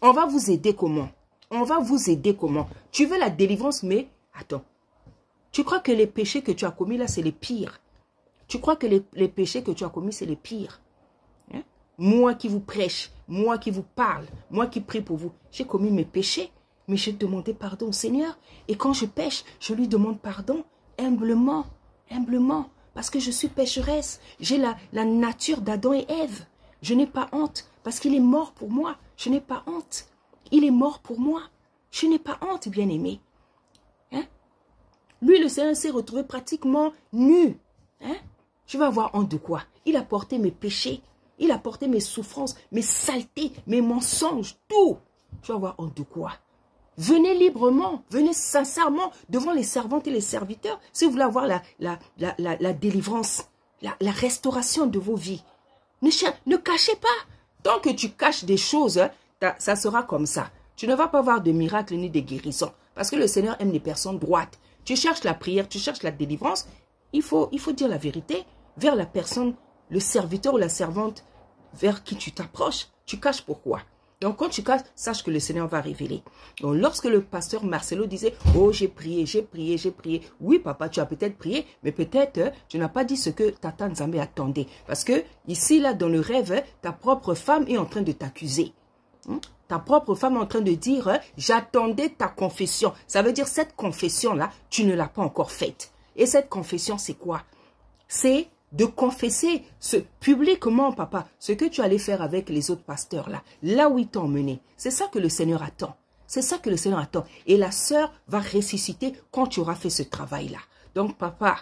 On va vous aider comment? On va vous aider comment? Tu veux la délivrance, mais attends. Tu crois que les péchés que tu as commis là, c'est les pires? Tu crois que les péchés que tu as commis, c'est les pires? Hein? Moi qui vous prêche, moi qui vous parle, moi qui prie pour vous, j'ai commis mes péchés, mais j'ai demandé pardon au Seigneur. Et quand je pêche, je lui demande pardon humblement, humblement. Parce que je suis pécheresse. J'ai la nature d'Adam et Ève. Je n'ai pas honte. Parce qu'il est mort pour moi. Je n'ai pas honte. Il est mort pour moi. Je n'ai pas honte, bien-aimé. Hein? Lui, le Seigneur s'est retrouvé pratiquement nu. Hein? Je vais avoir honte de quoi? Il a porté mes péchés. Il a porté mes souffrances, mes saletés, mes mensonges, tout. Je vais avoir honte de quoi? Venez librement, venez sincèrement devant les servantes et les serviteurs si vous voulez avoir la délivrance, la restauration de vos vies. Ne cachez pas. Tant que tu caches des choses, hein, ça sera comme ça. Tu ne vas pas avoir de miracles ni de guérisons. Parce que le Seigneur aime les personnes droites. Tu cherches la prière, tu cherches la délivrance. Il faut dire la vérité vers la personne, le serviteur ou la servante vers qui tu t'approches. Tu caches pourquoi? Donc, quand tu caches, sache que le Seigneur va révéler. Donc, lorsque le pasteur Marcelo disait, « Oh, j'ai prié, j'ai prié, j'ai prié. » Oui, papa, tu as peut-être prié, mais peut-être tu n'as pas dit ce que Tata Nzambe attendait. Parce que ici, là, dans le rêve, ta propre femme est en train de t'accuser. Ta propre femme est en train de dire, « J'attendais ta confession. » Ça veut dire, cette confession-là, tu ne l'as pas encore faite. Et cette confession, c'est quoi? C'est de confesser publiquement, papa, ce que tu allais faire avec les autres pasteurs là, là où ils t'ont emmené. C'est ça que le Seigneur attend. C'est ça que le Seigneur attend. Et la sœur va ressusciter quand tu auras fait ce travail-là. Donc, papa,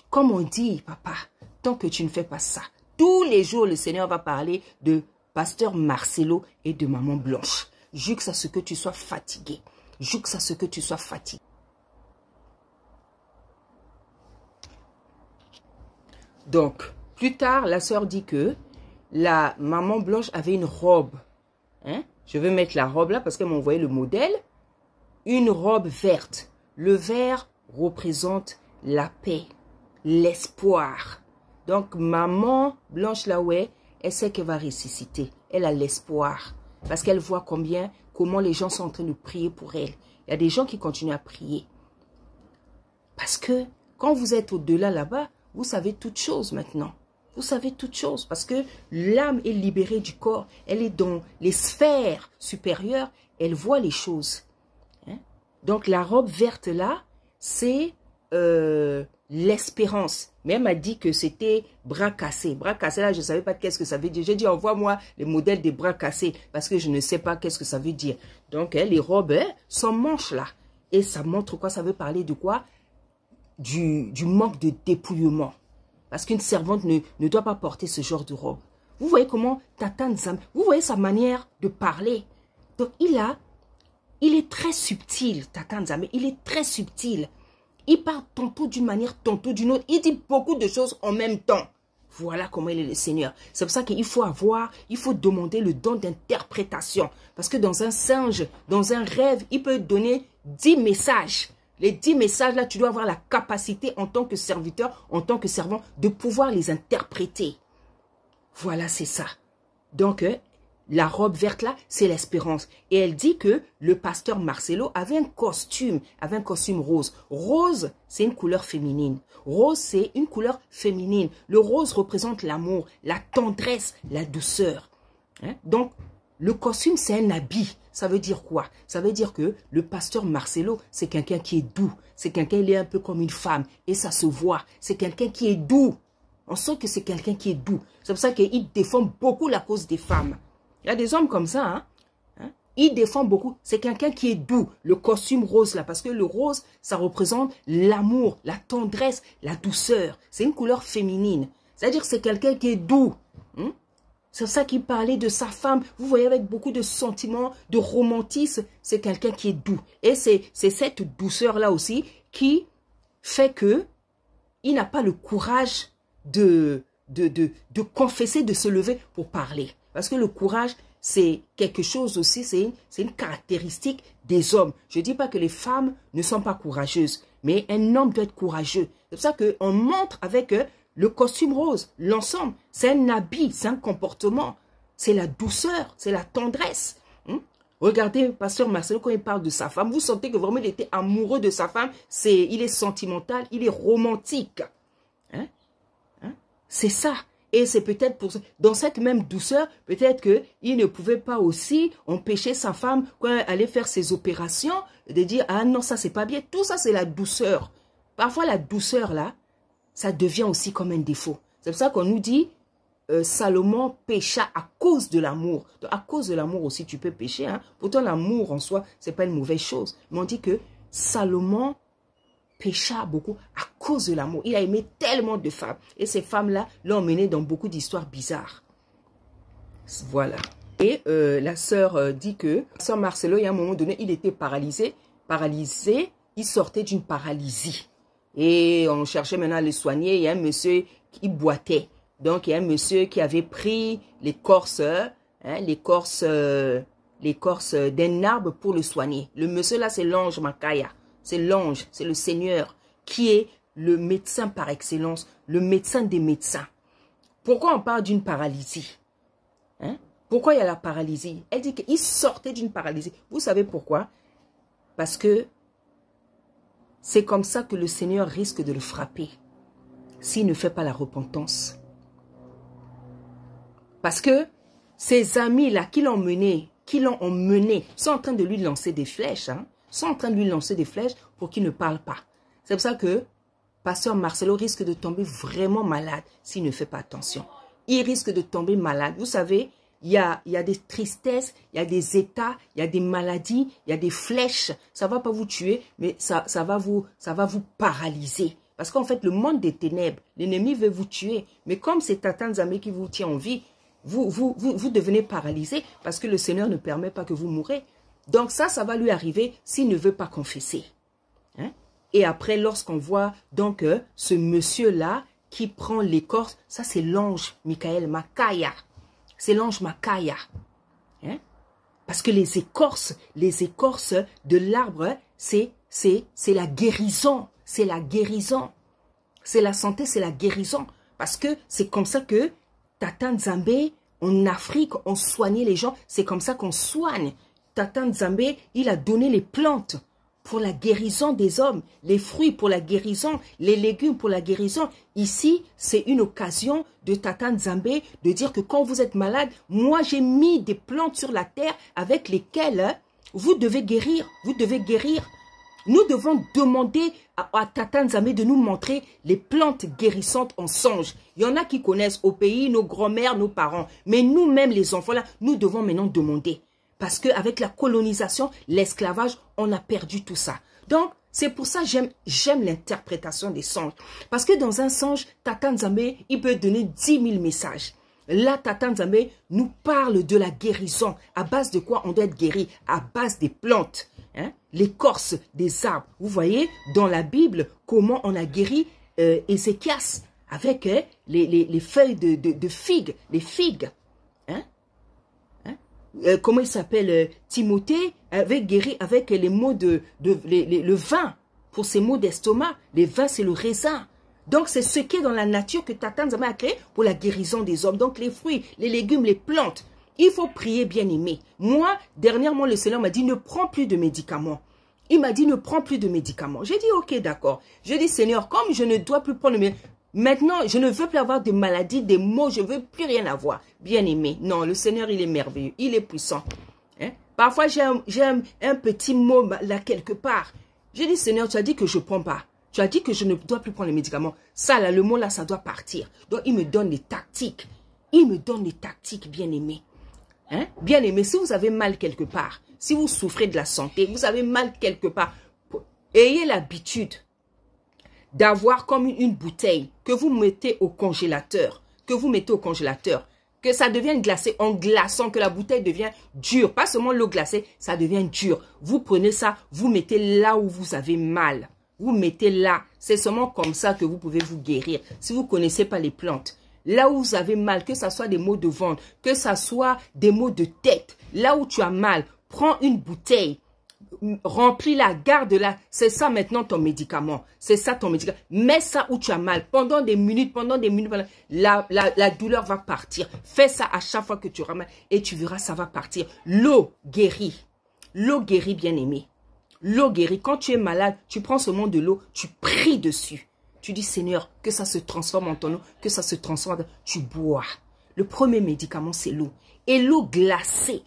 comme on dit, papa, tant que tu ne fais pas ça, tous les jours, le Seigneur va parler de pasteur Marcelo et de maman Blanche. jusqu'à ce que tu sois fatigué. Jusqu'à ce que tu sois fatigué. Donc, plus tard, la sœur dit que la maman Blanche avait une robe. Hein? Je vais mettre la robe là parce qu'elle m'a envoyé le modèle. Une robe verte. Le vert représente la paix, l'espoir. Donc, maman Blanche Laoué, elle sait qu'elle va ressusciter. Elle a l'espoir. Parce qu'elle voit comment les gens sont en train de prier pour elle. Il y a des gens qui continuent à prier. Parce que quand vous êtes au-delà là-bas, vous savez toutes choses maintenant. Vous savez toutes choses. Parce que l'âme est libérée du corps. Elle est dans les sphères supérieures. Elle voit les choses. Hein? Donc la robe verte là, c'est l'espérance. Mais elle m'a dit que c'était bras cassés. Bras cassés là, je ne savais pas qu'est-ce que ça veut dire. J'ai dit envoie-moi les modèles des bras cassés. Parce que je ne sais pas qu'est-ce que ça veut dire. Donc les robes sont manches là. Et ça montre quoi? Ça veut parler de quoi? Du manque de dépouillement. Parce qu'une servante ne doit pas porter ce genre de robe. Vous voyez comment Tata Nzambe, vous voyez sa manière de parler. Donc il est très subtil, Tata Nzambe, il est très subtil. Il parle tantôt d'une manière, tantôt d'une autre. Il dit beaucoup de choses en même temps. Voilà comment il est le Seigneur. C'est pour ça qu'il faut demander le don d'interprétation. Parce que dans un singe, dans un rêve, il peut donner 10 messages. Les 10 messages là, tu dois avoir la capacité en tant que serviteur, en tant que servant, de pouvoir les interpréter. Voilà, c'est ça. Donc, la robe verte là, c'est l'espérance. Et elle dit que le pasteur Marcelo avait un costume rose. Rose, c'est une couleur féminine. Rose, c'est une couleur féminine. Le rose représente l'amour, la tendresse, la douceur. Hein? Donc, le costume, c'est un habit. Ça veut dire quoi? Ça veut dire que le pasteur Marcelo, c'est quelqu'un qui est doux. C'est quelqu'un, il est un peu comme une femme. Et ça se voit. C'est quelqu'un qui est doux. On sent que c'est quelqu'un qui est doux. C'est pour ça qu'il défend beaucoup la cause des femmes. Il y a des hommes comme ça, hein? Il défend beaucoup. C'est quelqu'un qui est doux. Le costume rose là, parce que le rose, ça représente l'amour, la tendresse, la douceur. C'est une couleur féminine. C'est-à-dire que c'est quelqu'un qui est doux. Hein? C'est ça qu'il parlait de sa femme. Vous voyez, avec beaucoup de sentiments, de romantisme, c'est quelqu'un qui est doux. Et c'est cette douceur-là aussi qui fait que il n'a pas le courage de confesser, de se lever pour parler. Parce que le courage, c'est quelque chose aussi, c'est une caractéristique des hommes. Je ne dis pas que les femmes ne sont pas courageuses, mais un homme doit être courageux. C'est pour ça qu'on montre avec le costume rose, l'ensemble. C'est un habit, c'est un comportement. C'est la douceur, c'est la tendresse. Regardez, pasteur Marcelo, quand il parle de sa femme, vous sentez que vraiment il était amoureux de sa femme. Il est sentimental, il est romantique. C'est ça. Et c'est peut-être pour dans cette même douceur, peut-être qu'il ne pouvait pas aussi empêcher sa femme, quand elle allait faire ses opérations, de dire « Ah non, ça c'est pas bien ». Tout ça, c'est la douceur. Parfois, la douceur, là, ça devient aussi comme un défaut. C'est pour ça qu'on nous dit Salomon pécha à cause de l'amour. À cause de l'amour aussi, tu peux pécher. Hein? Pourtant, l'amour en soi, c'est pas une mauvaise chose. Mais on dit que Salomon pécha beaucoup à cause de l'amour. Il a aimé tellement de femmes. Et ces femmes-là l'ont mené dans beaucoup d'histoires bizarres. Voilà. Et la sœur dit que, sœur Marcelo, il y a un moment donné, il était paralysé. Paralysé, il sortait d'une paralysie. Et on cherchait maintenant à le soigner. Il y a un monsieur qui boitait. Donc, il y a un monsieur qui avait pris l'écorce d'un arbre pour le soigner. Le monsieur là, c'est l'ange Makaya. C'est l'ange, c'est le Seigneur qui est le médecin par excellence, le médecin des médecins. Pourquoi on parle d'une paralysie? Pourquoi il y a la paralysie? Elle dit qu'il sortait d'une paralysie. Vous savez pourquoi? Parce que c'est comme ça que le Seigneur risque de le frapper s'il ne fait pas la repentance. Parce que ses amis-là qui l'ont emmené, sont en train de lui lancer des flèches. Sont en train de lui lancer des flèches pour qu'il ne parle pas. C'est pour ça que pasteur Marcelo risque de tomber vraiment malade s'il ne fait pas attention. Il risque de tomber malade. Vous savez, il y a des tristesses, il y a des états, il y a des maladies, il y a des flèches. Ça ne va pas vous tuer, mais ça va vous paralyser. Parce qu'en fait, le monde des ténèbres, l'ennemi veut vous tuer. Mais comme c'est Tata Nzambe qui vous tient en vie, vous devenez paralysé parce que le Seigneur ne permet pas que vous mourrez. Donc ça va lui arriver s'il ne veut pas confesser. Hein? Et après, lorsqu'on voit donc ce monsieur-là qui prend l'écorce, ça c'est l'ange Michael Makaya. C'est l'ange Makaya. Hein? Parce que les écorces de l'arbre, c'est la guérison. C'est la guérison. C'est la santé, c'est la guérison. Parce que c'est comme ça que Tata Nzambe, en Afrique, on soignait les gens. C'est comme ça qu'on soigne. Tata Nzambe, il a donné les plantes pour la guérison des hommes, les fruits pour la guérison, les légumes pour la guérison. Ici, c'est une occasion de Tata Nzambe de dire que quand vous êtes malade, moi j'ai mis des plantes sur la terre avec lesquelles vous devez guérir. Vous devez guérir. Nous devons demander à Tata Nzambe de nous montrer les plantes guérissantes en songe. Il y en a qui connaissent au pays, nos grands-mères, nos parents. Mais nous-mêmes, les enfants là, nous devons maintenant demander. Parce qu'avec la colonisation, l'esclavage, on a perdu tout ça. Donc, c'est pour ça que j'aime l'interprétation des songes. Parce que dans un songe, Tata Nzambe, il peut donner 10 000 messages. Là, Tata Nzambe nous parle de la guérison. À base de quoi on doit être guéri? À base des plantes. Hein? L'écorce des arbres. Vous voyez, dans la Bible, comment on a guéri Ézéchias avec les feuilles de figues. Les figues. Hein? Comment il s'appelle, Timothée avait guéri avec les mots le vin, pour ses maux d'estomac. Les vins, c'est le raisin. Donc, c'est ce qui est dans la nature que Tata Nzambe a créé pour la guérison des hommes. Donc, les fruits, les légumes, les plantes. Il faut prier, bien aimé. Moi, dernièrement, le Seigneur m'a dit, ne prends plus de médicaments. Il m'a dit, ne prends plus de médicaments. J'ai dit, ok, d'accord. J'ai dit, Seigneur, comme je ne dois plus prendre de médicaments, maintenant, je ne veux plus avoir de maladies, des maux, je ne veux plus rien avoir. Bien aimé. Non, le Seigneur, il est merveilleux. Il est puissant. Hein? Parfois, j'ai un petit mot là quelque part. J'ai dit, Seigneur, tu as dit que je ne prends pas. Tu as dit que je ne dois plus prendre les médicaments. Ça, là, le mot là, ça doit partir. Donc, il me donne les tactiques. Il me donne les tactiques, bien aimé. Hein? Bien aimé, si vous avez mal quelque part, si vous souffrez de la santé, vous avez mal quelque part, ayez l'habitude d'avoir comme une bouteille que vous mettez au congélateur, que ça devienne glacé en glaçant, que la bouteille devient dure. Pas seulement l'eau glacée, ça devient dur. Vous prenez ça, vous mettez là où vous avez mal. Vous mettez là. C'est seulement comme ça que vous pouvez vous guérir. Si vous ne connaissez pas les plantes. Là où vous avez mal, que ce soit des maux de ventre, que ce soit des maux de tête, là où tu as mal, prends une bouteille, remplis-la, garde-la. C'est ça maintenant ton médicament. C'est ça ton médicament. Mets ça où tu as mal. Pendant des minutes, la douleur va partir. Fais ça à chaque fois que tu auras mal et tu verras, ça va partir. L'eau guérit. L'eau guérit, bien aimé. L'eau guérit. Quand tu es malade, tu prends seulement de l'eau, tu pries dessus. Tu dis, Seigneur, que ça se transforme en ton eau, que ça se transforme, tu bois. Le premier médicament, c'est l'eau. Et l'eau glacée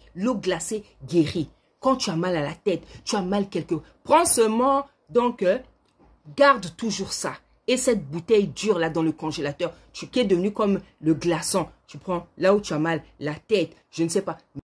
guérit. Quand tu as mal à la tête, tu as mal quelque part, prends seulement, donc, garde toujours ça. Et cette bouteille dure là dans le congélateur, qui est devenu comme le glaçon. Tu prends là où tu as mal, la tête, je ne sais pas.